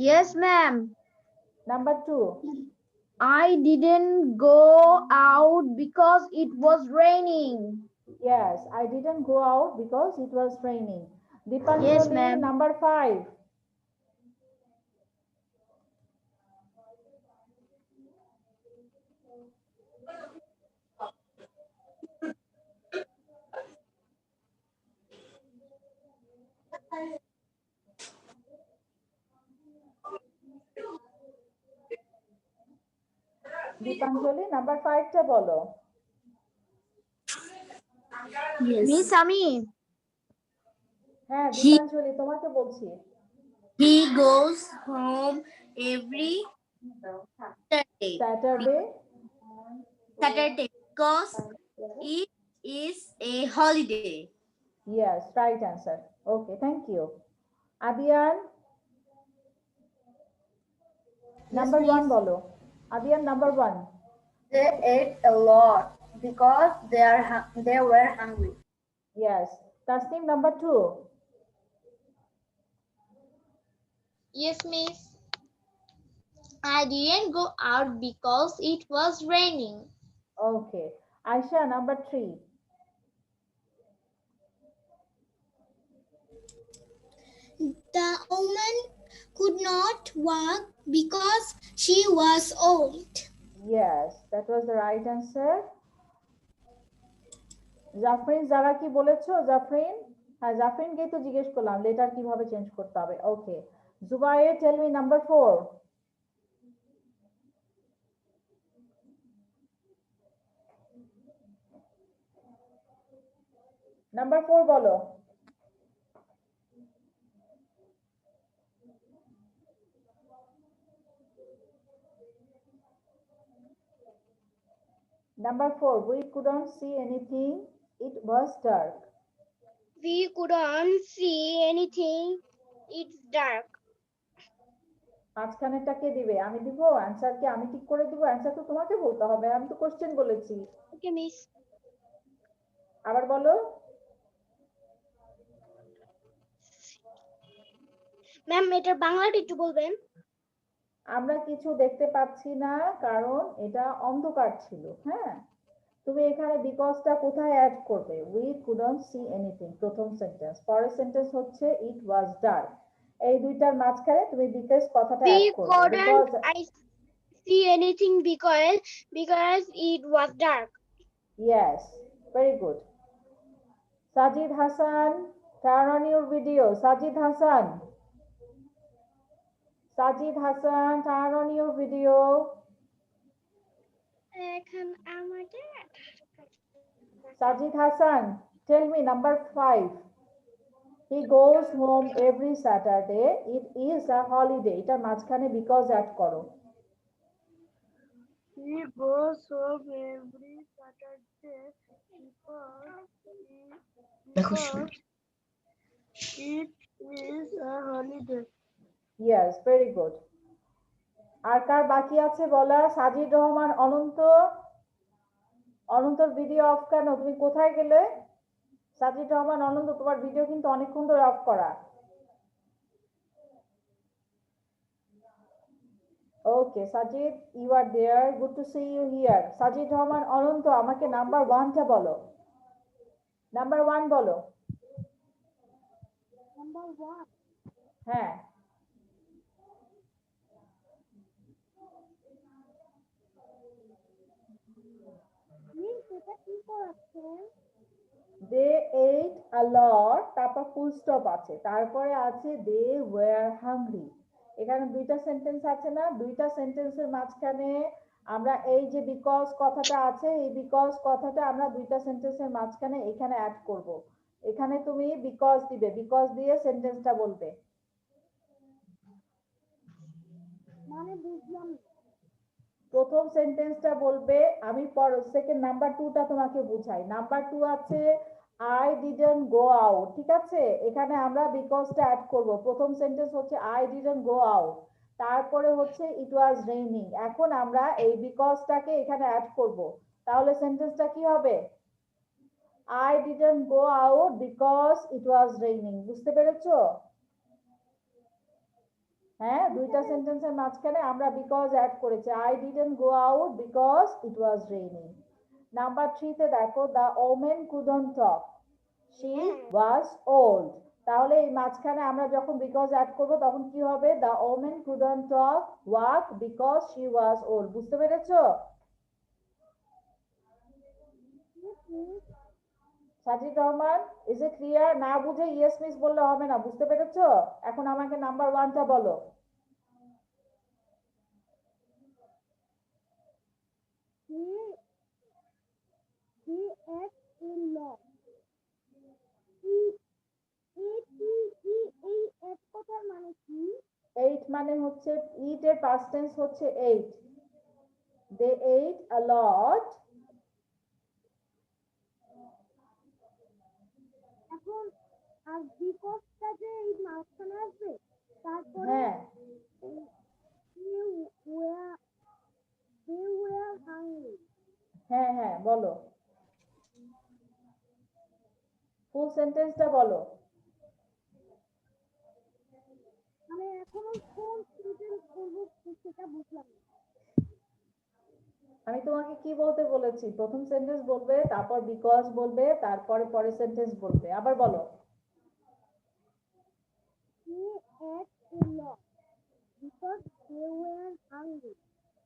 Yes, ma'am. Number 2। I didn't go out because it was raining. Yes, I didn't go out because it was raining. Dipanjali, Yes, ma'am. number 5. Dipanjali number 5 টা বলো। Miss Ami. হ্যাঁ দীপাঞ্জলি তোমাকে বলছি। He goes home every Saturday Saturday because it is a holiday. Yes, right answer. Okay, thank you. Adian, number 1 bolo. Adian, number 1. They ate a lot because they were hungry. Yes. Tasneem, number 2. Yes, miss. I didn't go out because it was raining. Okay. Aisha, number 3. The woman could not walk because she was old. Yes, that was the right answer. Jafrin যারা কি বলেছো জাফরিন? হ্যাঁ জাফরিনকেই তো জিজ্ঞেস করলাম letter কিভাবে change করতে হবে। Okay Jubair, tell me number 4. Number 4 বলো। Number 4, we couldn't see anything. It was dark. We couldn't see anything. It's dark. মাঝখানেরটা কে দিবে? আমি দিব? অ্যানসার কি আমি ঠিক করে দিব? অ্যানসার তো তোমাকে বলতে হবে, আমি তো কোশ্চেন বলেছি। Okay, miss. আবার বলো। ম্যাম এটার বাংলাটা একটু বলবেন? আমরা কিছু দেখতে পাচ্ছি না কারণ এটা অন্ধকার ছিল। হ্যাঁ, তুমি এখানে বিকজটা কোথায় অ্যাড করবে? we couldn't see anything, প্রথম সেন্টেন্স। পরের সেন্টেন্স হচ্ছে it was dark। এই দুইটার মাঝখানে তুমি বিকজ কথাটা অ্যাড We করবে। couldn't see anything because it was dark. Yes, very good. Sajid Hassan, turn on your video. Sajid Hassan. Sajid Hassan, turn on your video. এখন আমাকে Sajid Hassan, tell me number 5. He goes home every Saturday. It is a holiday. এটা মাঝখানে because add করো। He goes home every Saturday because it is a holiday. Yes, very good. আর কার বাকি আছে বলা? সাজিদ রহমান, অনন্ত। অনন্তর video of কেন? তুমি কোথায় গেলে? সাজিদ রহমান, অনন্ত, তোমার ভিডিও কিন্তু অনেকক্ষণ ধরে অফ করা। Okay, Sajid, you are there. Good to see you here. Sajid Rahman, অনন্ত, আমাকে নাম্বার 1টা বলো। নাম্বার 1 বলো। Number 1. হ্যাঁ। Miss এটা কি করাচ্ছেন? They ate a lot, তারপর ফুল স্টপ আছে, তারপরে আছে they were hungry। এখানে দুইটা সেন্টেন্স আছে না? দুইটা সেন্টেন্সের মাঝখানে আমরা এই যে বিকজ কথাটা আছে, এই বিকজ কথাটা আমরা দুইটা সেন্টেন্সের মাঝখানে এখানে অ্যাড করব। এখানে তুমি বিকজ দিবে, বিকজ দিয়ে সেন্টেন্সটা বলবে। মানে বুঝলাম না। প্রথম সেন্টেন্সটা বলবে, আমি সেকেন্ড নাম্বার 2টা তোমাকে বুঝাই। নাম্বার 2 আছে I didn't go out, ঠিক আছে? এখানে আমরা বিকজটা অ্যাড করব। প্রথম সেন্টেন্স হচ্ছে I didn't go out, তারপরে হচ্ছে it was raining। এখন আমরা এই বিকজটাকে এখানে অ্যাড করব, তাহলে সেন্টেন্সটা কি হবে? I didn't go out because it was raining। বুঝতে পেরেছো? হ্যাঁ, দুইটা সেন্টেন্সের মাঝখানে আমরা বিকজ অ্যাড করেছি। I didn't go out because it was raining। Number 3 তে দেখো, the woman couldn't talk, she was old। তাহলে এই মাঝখানে আমরা যখন বিকজ অ্যাড করব তখন কি হবে? the woman couldn't talk, walk because she was old। বুঝতে পেরেছো? Sajid Rahman, is it clear? না বুঝে ইয়েস মিস বললে হবে না, বুঝতে পেরেছো? এখন আমাকে নাম্বার 1টা বলো। He ate a lot. এই এক কথার মানে কি? 8 মানে হচ্ছে eat এর past tense হচ্ছে 8. They ate a lot. এখন আর বিকজটা যে এই মাঝখানে আসবে, তারপরে হ্যাঁ they were hungry. হ্যাঁ হ্যাঁ বলো, ফুল সেন্টেন্সটা বলো। আমি এখনো কোন সেন্টেন্স বলবো সেটা বুঝলাম না। আমি তোমাকে কি বলতে বলেছি? প্রথম সেন্টেন্স বলবে, তারপর বিকজ বলবে, তারপরে পরের সেন্টেন্স বলবে। আবার বলো। He ate a lot because they were hungry.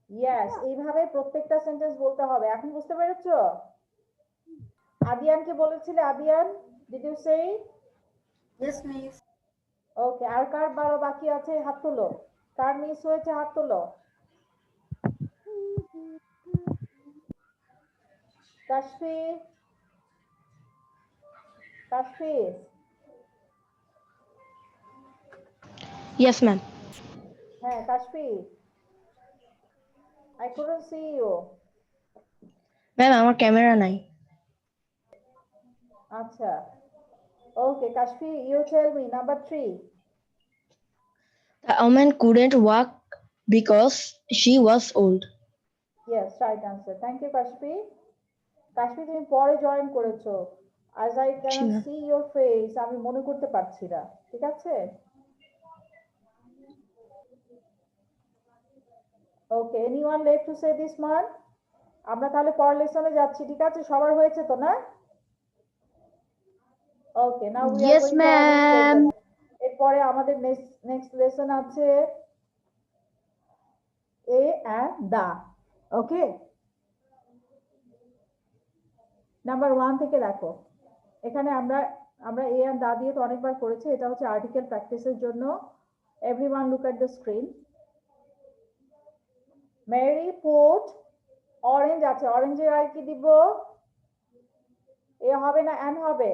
Yes, এইভাবে প্রত্যেকটা সেন্টেন্স বলতে হবে। এখন বুঝতে পেরেছো? আদিয়ানকে বলেছিলে, Adiyan did you say? Yes, miss. Okay, আর কার বারো বাকি আছে হাত তোলো। কার মিস হয়েছে হাত তোলো। কাশফি, কাশফি। Yes, ma'am. হ্যাঁ Kashfi, I couldn't see you. Ma'am, আমার ক্যামেরা নাই। আচ্ছা, ওকে Kashfi, you tell me number 3. The woman couldn't walk because she was old. Yes, right answer. Thank you Kashfi. Kashfi তুমি পরে জয়েন করেছো, as I cannot ma'am. see your face, আমি মনে করতে পারছি না, ঠিক আছে? ওকে, anyone left to say this one? আমরা তাহলে পরের লেসনে যাচ্ছি, ঠিক আছে? সবার হয়েছে তো না? Okay, now we are Yes, going to ma'am. এরপরে আমাদের নেক্সট লেসন আছে এ এন্ড দা। ওকে, নাম্বার 1 থেকে দেখো। এখানে আমরা এ এন্ড দা দিয়ে তো অনেকবার করেছি, এটা হচ্ছে আর্টিকেল প্র্যাকটিসের জন্য। Everyone look at the screen. Mary put, orange আছে, অরেঞ্জের আর কি দিব? এ হবে না অ্যান্ড হবে?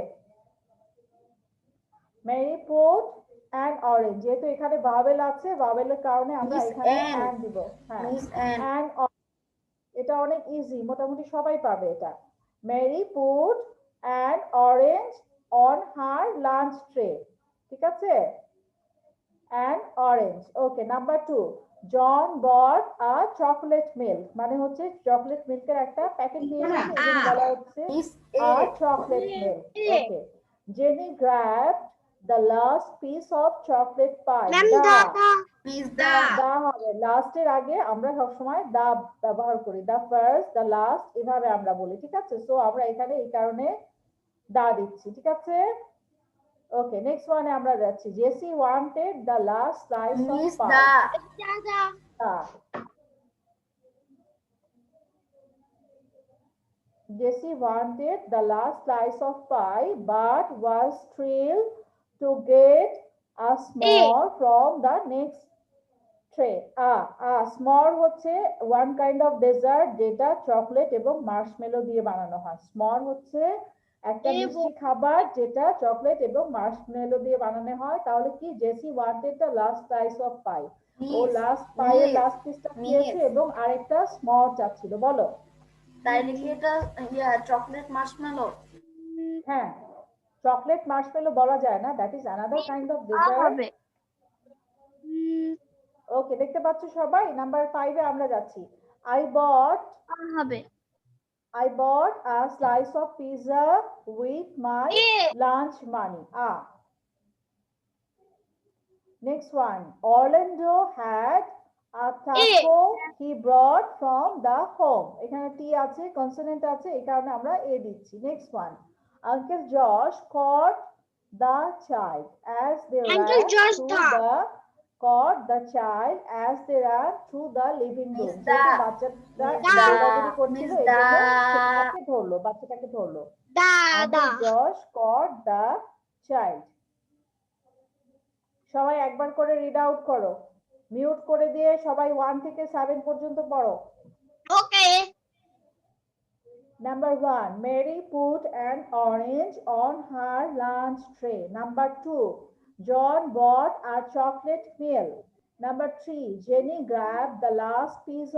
মেরি পুট অ্যান্ড অরেঞ্জ, যেহেতু এখানে ভাওয়েল আছে, ভাওয়েলের কারণে আমরা Miss এখানে Ann. অ্যান্ড দিব। হ্যাঁ, Miss Ann. অ্যান্ড এটা অনেক ইজি, মোটামুটি সবাই পাবে এটা। Mary put and orange on her lunch tray, ঠিক আছে? And orange. Okay, number 2, John bought a chocolate milk, মানে হচ্ছে চকলেট মিল্কের একটা প্যাকেট নিয়ে এসেছে, এই জন্য বলা হচ্ছে Miss a A. Chocolate milk. Okay, jenny grabbed the last piece of chocolate pi. Miss Da. দা হবে, লাস্টের আগে আমরা সবসময় দা ব্যবহার করি, দা ফার্স্ট, দা লাস্ট, এভাবে আমরা বলি, ঠিক আছে? সো আমরা এখানে এই কারণে দা দিচ্ছি, ঠিক আছে? ওকে, নেক্সট ওয়ানে আমরা যাচ্ছি। Jessie wanted the last slice of Miss pie. Da. Jessie wanted the last slice of pie but was thrilled to get a s'more from the next tray. S'more হচ্ছে one kind of dessert যেটা chocolate এবং Marshmallow দিয়ে বানানো হয়। s'more হচ্ছে একটা মিষ্টি খাবার যেটা চকলেট এবং মার্শমেলো দিয়ে বানানো হয়। তাহলে কি, Jessie wanted the last slice of pie, ও লাস্ট পাইয়ের লাস্ট পিসটা খেয়েছে এবং আরেকটা স্মল চাচ্ছিল। বলো। তাইলে কি এটা চকলেট মার্শমেলো? হ্যাঁ, চকলেট মার্শমেলো বলা যায় না, that is another kind of dessert. Okay, দেখতে পাচ্ছ সবাই? নাম্বার 5 এ আমরা যাচ্ছি। I bought a slice of pizza with my lunch money. Next one, Orlando had a taco he brought from the home. এখানে টি আছে, কনসোনেন্ট আছে, এই কারণে আমরা এ দিচ্ছি। Next one, Uncle Josh caught the child as they ran through the caught the child as they ran through the living room. Miss যেহেতু Da. বাচ্চাটা Miss দৌড়াদৌড়ি Da. করছিল Miss এই জন্য Da. ছেলেটাকে ধরলো, বাচ্চাটাকে ধরলো। Da. Uncle Josh caught the child. সবাই একবার করে রিড আউট করো, মিউট করে দিয়ে সবাই 1 থেকে 7 পর্যন্ত পড়ো। Okay. Number 1, Mary put an orange on her lunch tray. Number 2, John bought a chocolate milk. Number 3, Jenny grabbed the last piece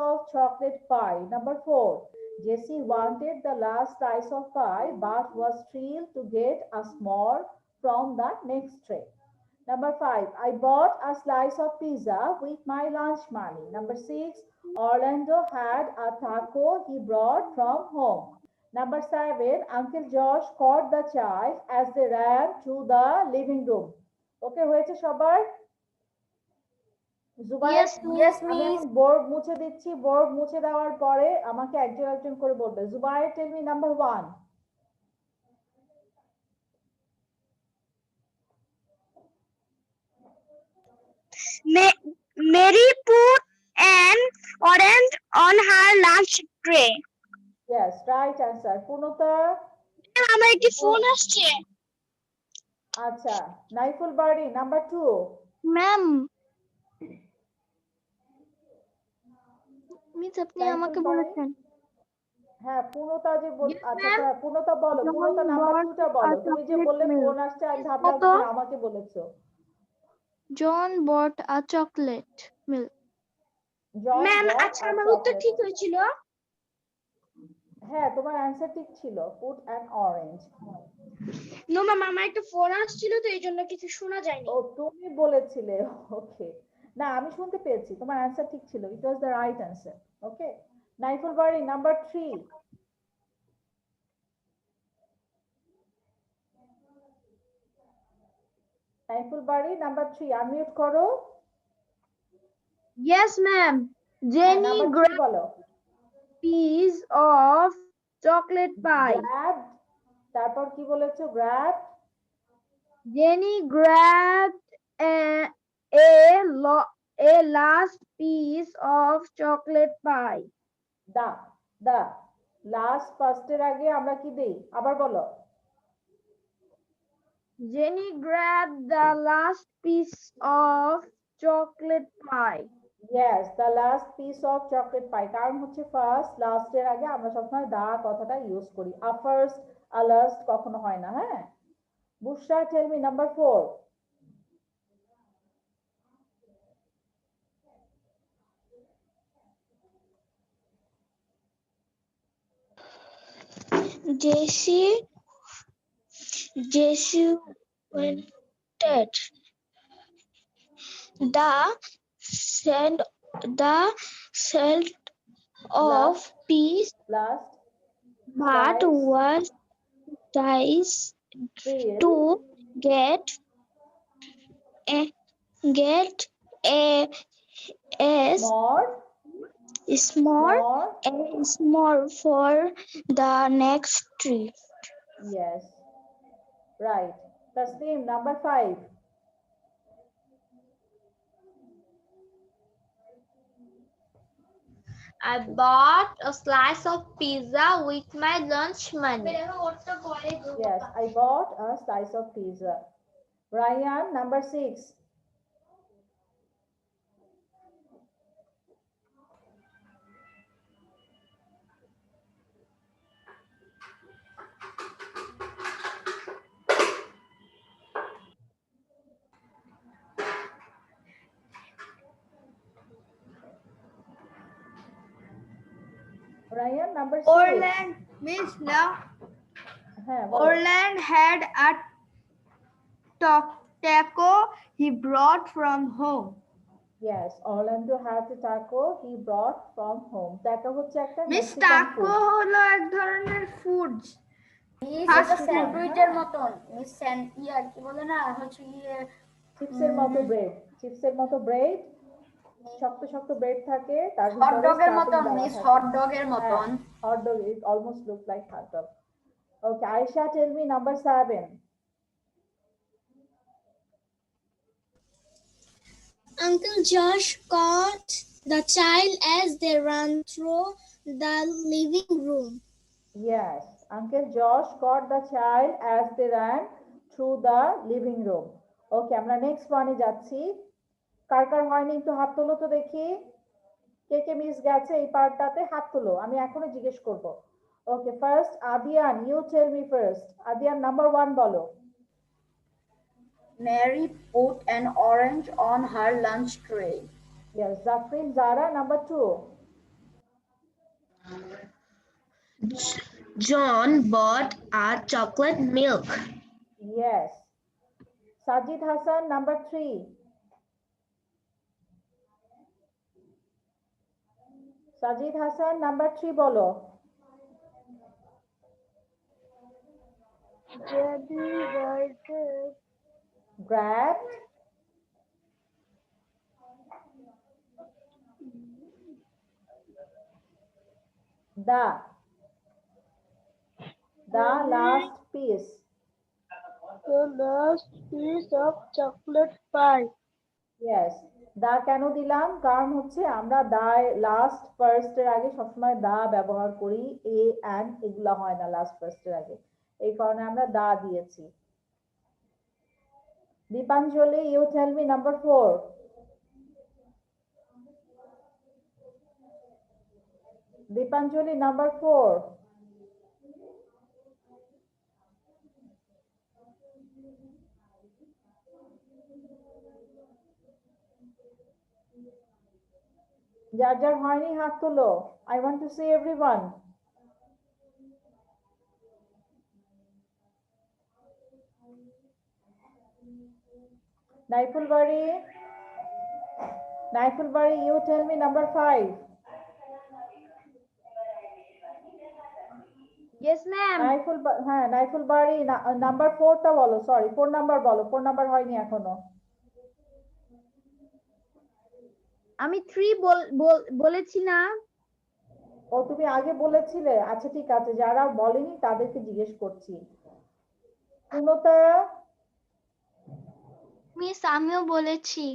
of chocolate pie. Number 4, Jessie wanted the last slice of pie but was thrilled to get a small from the next tray. Number 5, I bought a slice of pizza with my lunch money. Number 6, Orlando had a taco he brought from home. Number 7, Uncle Josh caught the child as they ran to the living room. Okay, হয়েছে সবার? Zubair, Yes, আমি miss. এখন board মুছে দিচ্ছি, board মুছে দেওয়ার পরে আমাকে একজন একজন করে বলবে। Zubair, tell me number 1. Mary put an orange on her lunch tray. Yes, right answer. পূর্ণতা, আমার একটি ফোন আসছে। আচ্ছা। নাইফুল বাড়ি, নাম্বার 2. ম্যাম, মিস আপনি নাইফুল আমাকে বাড়ি? বলেছেন। হ্যাঁ, পূর্ণতা যে Yes, আচ্ছা ma'am. আচ্ছা, পূর্ণতা বলো, John পূর্ণতা নাম্বার bought 2টা বলো। a তুমি যে chocolate বললে milk. ফোন আসছে, আমি ভাবলাম কত? তুমি আমাকে বলেছো। John bought a chocolate milk. John ma'am, bought আচ্ছা a আমার উত্তর chocolate. ঠিক হয়েছিল? হ্যাঁ, তোমার অ্যানসার ঠিক ছিল, put an orange. No ma'am, আমার একটা ফোন আসছিল তো এই জন্য কিছু শোনা যায়নি। ও, তুমি বলেছিলে, ওকে। না, আমি শুনতে পেয়েছি, তোমার অ্যানসার ঠিক ছিল, ইট ওয়াজ দ্য রাইট অ্যানসার। ওকে, নাইফুল বাড়ি, নাম্বার 3. নাইফুল বাড়ি, নাম্বার 3, আনমিউট করো। Yes, ma'am. Jenny number 3 grabbed বলো। a piece of chocolate pie. Grabbed, তারপর কি বলেছো? Grab. Jenny grabbed a last piece of chocolate pie. The last ফার্স্টের আগে আমরা কি দেই? আবার বলো। Jenny grabbed the last piece of chocolate pie. Yes, the last piece of chocolate pie. কারণ হচ্ছে ফার্স্ট লাস্টের আগে আমরা সবসময় দা কথাটা ইউজ করি, আ ফার্স্ট আ লাস্ট কখনো হয় না। হ্যাঁ, Bushra, tell me number 4. Jessie wanted the scent of peas, last but Slice. was tries Thrilled. to get a more small for the next tree. yes, right. Tasneem, number 5. I bought a slice of pizza with my lunch money. Yes, I bought a slice of pizza. Ryan, number 6. Ryan, number 6. Orland, Miss Love, হ্যাঁ, বলো। Orland had a taco he brought from home. Yes, Orlando had a taco he brought from home. Taco হচ্ছে একটা miss Mexican taco food. হলো এক ধরনের food. Miss Fast এটা food, স্যান্ডউইচের মতন। Miss ইয়া কি বলে না, হচ্ছে ইয়ে চিপসের মতো ব্রেড, চিপসের মতো ব্রেড, শক্ত শক্ত ব্রেড থাকে, তার হট ভিতরে ডগের stuffing মতন। দেওয়া মিস থাকে। হট ডগের মতন। Hot dog, it almost looks like hot dog. Okay, Aisha, tell me number 7. Uncle Josh caught the child as they ran through the living room. Yes, Uncle Josh caught the child as they ran through the living room. ওকে, আমরা next ওয়ানে যাচ্ছি। কার কার হয়নি একটু হাত তোলো তো দেখি। কে কে miss গেছে এই পার্টটাতে হাত তোলো, আমি এখনো জিজ্ঞেস করব। Okay, first Adiyan, you tell me first. Adiyan number 1 বলো। Mary put an orange on her lunch tray. Yes, Zafrin, Zara, number 2. John bought a chocolate milk. Yes. Sajid Hassan, number 3. Sajid Hassan, number 3 bolo. Grabbed. The last piece. The last piece of chocolate pie. Yes. দা কেন দিলাম, কারণ হচ্ছে আমরা দা last first এর আগে সবসময় দা ব্যবহার করি, এ এন্ড এগুলা হয় না লাস্ট ফার্স্ট এর আগে, এই কারণে আমরা দা দিয়েছি। Dipanjali, you tell me number 4. Dipanjali number 4. যার যার হয়নি হাত তোলো, I want to see everyone. Naifulbari, you tell me number 5. Yes, ma'am. Naifulbari number 4 টা বলো, সরি 4 নাম্বার বলো, 4 নাম্বার হয়নি এখনো। আমি 3 বলেছি না? ও তুমি আগে বলেছিলে, আচ্ছা ঠিক আছে, যারা বলেনি তাদেরকে জিজ্ঞেস করছি। পূর্ণতা, মিস আমিও বলেছি।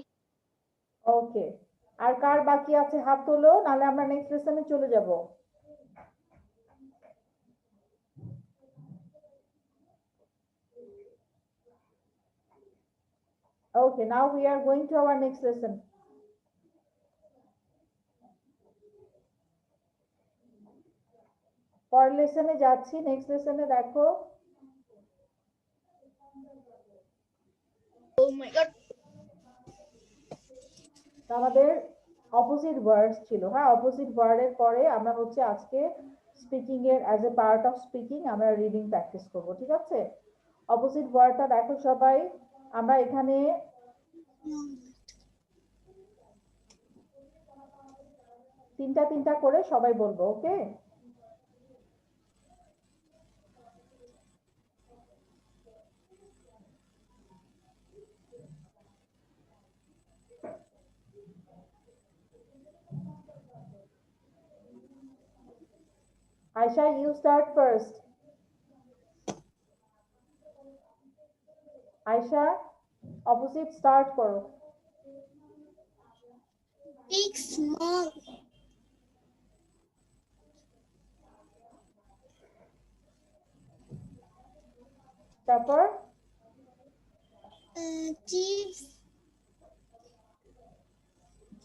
ওকে, আর কার বাকি আছে হাত তোলো, নাহলে আমরা নেক্সট লেসনে চলে যাব। Okay, now we are going to our next lesson. পরের লেসনে যাচ্ছি, নেক্সট লেসনে দেখো। Oh my god. আমাদের অপোজিট ওয়ার্ডস ছিল, হ্যাঁ অপোজিট ওয়ার্ডের পরে আমরা হচ্ছে আজকে স্পিকিং এর as a part of speaking আমরা রিডিং প্র্যাকটিস করব, ঠিক আছে? অপোজিট ওয়ার্ডটা দেখো সবাই, আমরা এখানে তিনটা করে সবাই বলবো, ওকে? Aisha, you start first. Aisha, opposite start করো। Big, small. তারপর Cheap.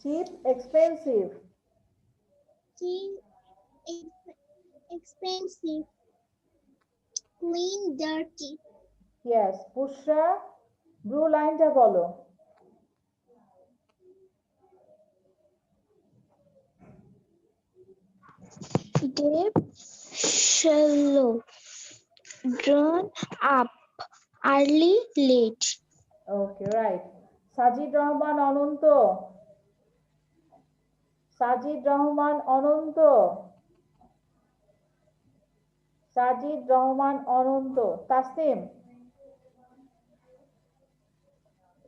cheap, expensive. Cheap. Expensive. Clean, dirty. Yes, Bushra, blue লাইনটা বলো। Deep, shallow, drawn up, early, late. Okay, right. Sajid Rahman Ananta, Sajid Rahman Ananta, Sajid Rahman Ananta. Tasnim,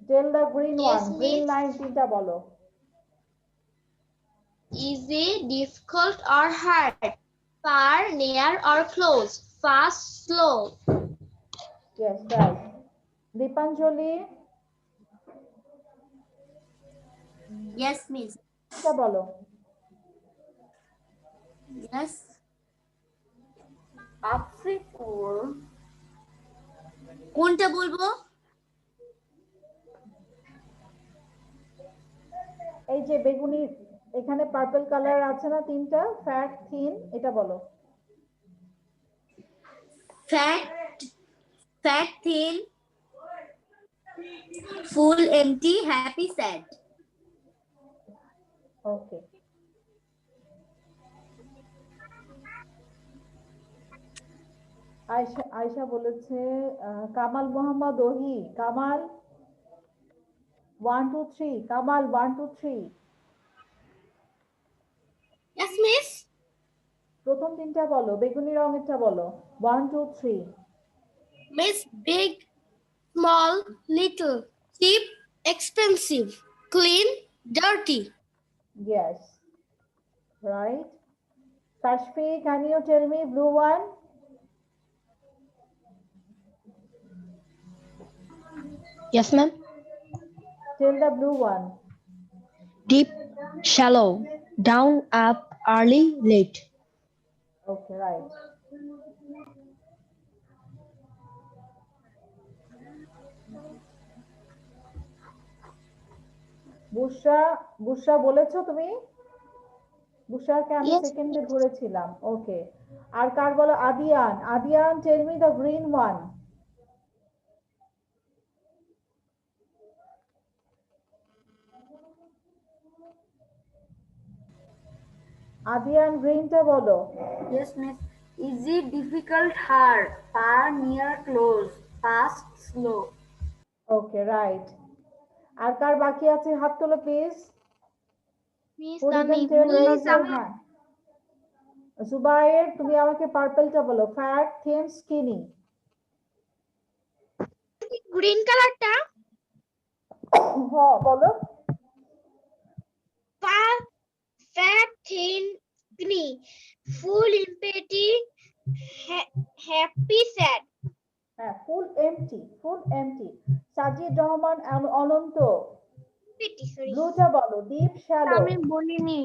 tell the green Yes, one, green miss. line তিনটা বলো। Easy, difficult or hard. Far, near or close. Fast, slow. Yes, right. Dipanjali, Yes, miss. এটা বলো। Yes. Popsicle. কোনটা বলবো? এই যে বেগুনি এখানে পার্পল কালার আছে না তিনটা, ফ্যাট, থিন, এটা বলো। Fat, thin, full, empty, happy, sad. ওকে। আয়শা বলেছে কামাল মোহাম্মদ ওহি। কামাল 1 2 3, কামাল 1 2 3। Yes, miss. প্রথম তিনটা বলো, বেগুনি রঙেরটা বলো। 1 2 3। Miss, big, small, little, cheap, expensive, clean, dirty. Yes, right. Kashfi, can you tell me blue one? Yes, ma'am. Tell the blue one. Deep, shallow, down, up, early, late. Okay, right. বুশরা বলেছো তুমি? বুশরাকে আমি সেকেন্ডে ধরেছিলাম। ওকে। আর কার বলো? Adiyan tell me the green one. Adiyan গ্রিনটা বলো। Yes, miss. Easy, difficult, hard. Far, near, close. Fast, slow. ওকে, রাইট। আর কার বাকি আছে? হাত তোলো প্লিজ। Miss, জুবায়ের, তুমি আমাকে পার্পলটা বলো। Fat, thin, skinny. green কালারটা হ্যাঁ বলো। fat, thin, skinny, full, empty, happy, sad. হ্যাঁ, ফুল এমটি। সাজিদ রহমান অনন্ত, Sorry. ব্লুটা বলো। Deep, shallow. আমি বলিনি।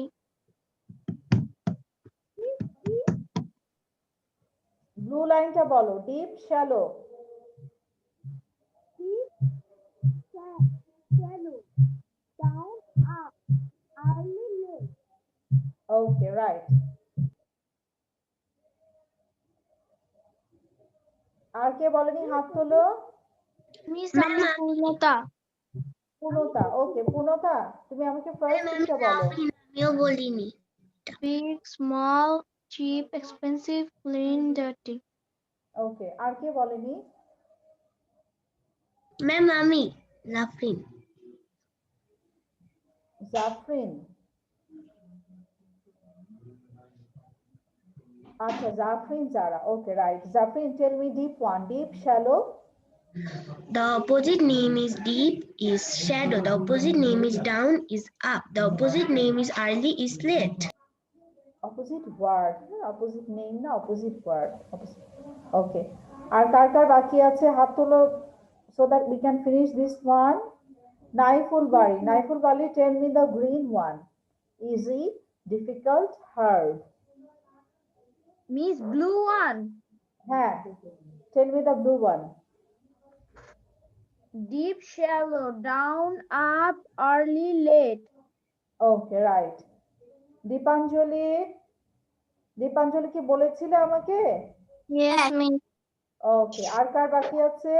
ব্লু লাইনটা বলো। Deep, shallow. Shallow. Down, up. Early, late. ওকে, রাইট। আর কে বলেনি? হাত তোলো। মিস, আমি পূর্ণতা। পূর্ণতা। ওকে, পূর্ণতা তুমি আমাকে ফার্স্ট তিনটা বলো। আমিও বলিনি। Big, small, cheap, expensive, clean, dirty. ওকে, আর কে বলেনি? ম্যাম আমি লাফিং। জাফরিন। আচ্ছা, Jafrin Zara. Okay, right. Jafrin, tell me deep one. Deep, shallow. The opposite name is deep is shadow. The opposite name is down is up. The opposite name is early is late. Opposite word, opposite name না, opposite word. Okay, আর কার কার বাকি আছে? হাত তোলো so that we can finish this one. Naiful Bari, tell me the green one. Easy, difficult, hard. Miss, blue one. হ্যাঁ, tell me the blue one. Deep, shallow, down, up, early, late. Okay, right. Dipanjali কি বলেছিলে আমাকে? Yes, miss. Okay, আর কার বাকি আছে?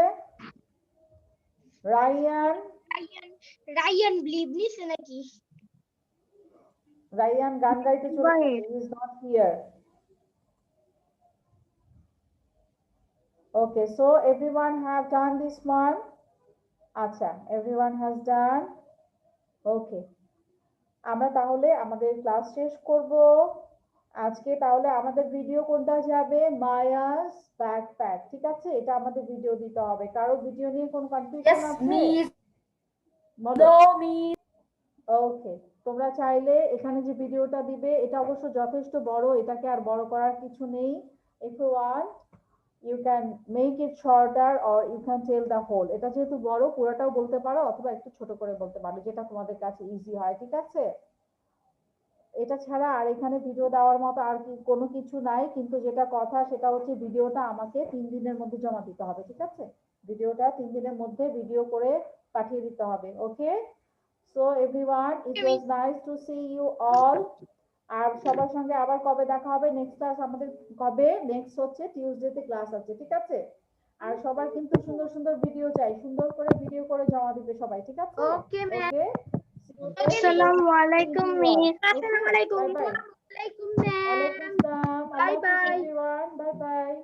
Ryan believe নিছে নাকি? Ryan গান গাইতে চলে গেছে। He is not here. Okay, so everyone have done this one. আচ্ছা, everyone has done. Okay, আমরা তাহলে আমাদের ক্লাস শেষ করব আজকে। তাহলে আমাদের ভিডিও কোনটা যাবে? Maya's backpack. ঠিক আছে, এটা আমাদের ভিডিও দিতে হবে। কারো ভিডিও নিয়ে কোনো কনফিউশন Yes, আছে? miss. বলো। No, miss. ওকে, তোমরা চাইলে এখানে যে ভিডিওটা দিবে, এটা অবশ্য যথেষ্ট বড়, এটাকে আর বড় করার কিছু নেই। If you want, you can make it shorter or you can tell the whole. এটা যেহেতু বড় পুরোটাও বলতে পারো অথবা একটু ছোট করে বলতে পারো, যেটা তোমাদের কাছে ইজি হয়, ঠিক আছে? এটা ছাড়া আর এখানে ভিডিও দেওয়ার মতো আর কি কোনো কিছু নাই, কিন্তু যেটা কথা সেটা হচ্ছে ভিডিওটা আমাকে 3 দিনের মধ্যে জমা দিতে হবে, ঠিক আছে? ভিডিওটা 3 দিনের মধ্যে ভিডিও করে পাঠিয়ে দিতে হবে, okay? So everyone, it was nice to see you all. আর সবার সঙ্গে আবার কবে দেখা হবে? নেক্সট ক্লাস আমাদের কবে? নেক্সট হচ্ছে টিউসডেতে ক্লাস আছে, ঠিক আছে? আর সবার কিন্তু সুন্দর সুন্দর ভিডিও চাই, সুন্দর করে ভিডিও করে জমা দিবে সবাই, ঠিক আছে? Okay, ma'am. ওকে, Assalamualaikum, Miss. Assalamualaikum. Bye bye. Assalamualaikum, ma'am. Waalaikumsalam. Bye Allah Hafiz bye. everyone. Bye bye.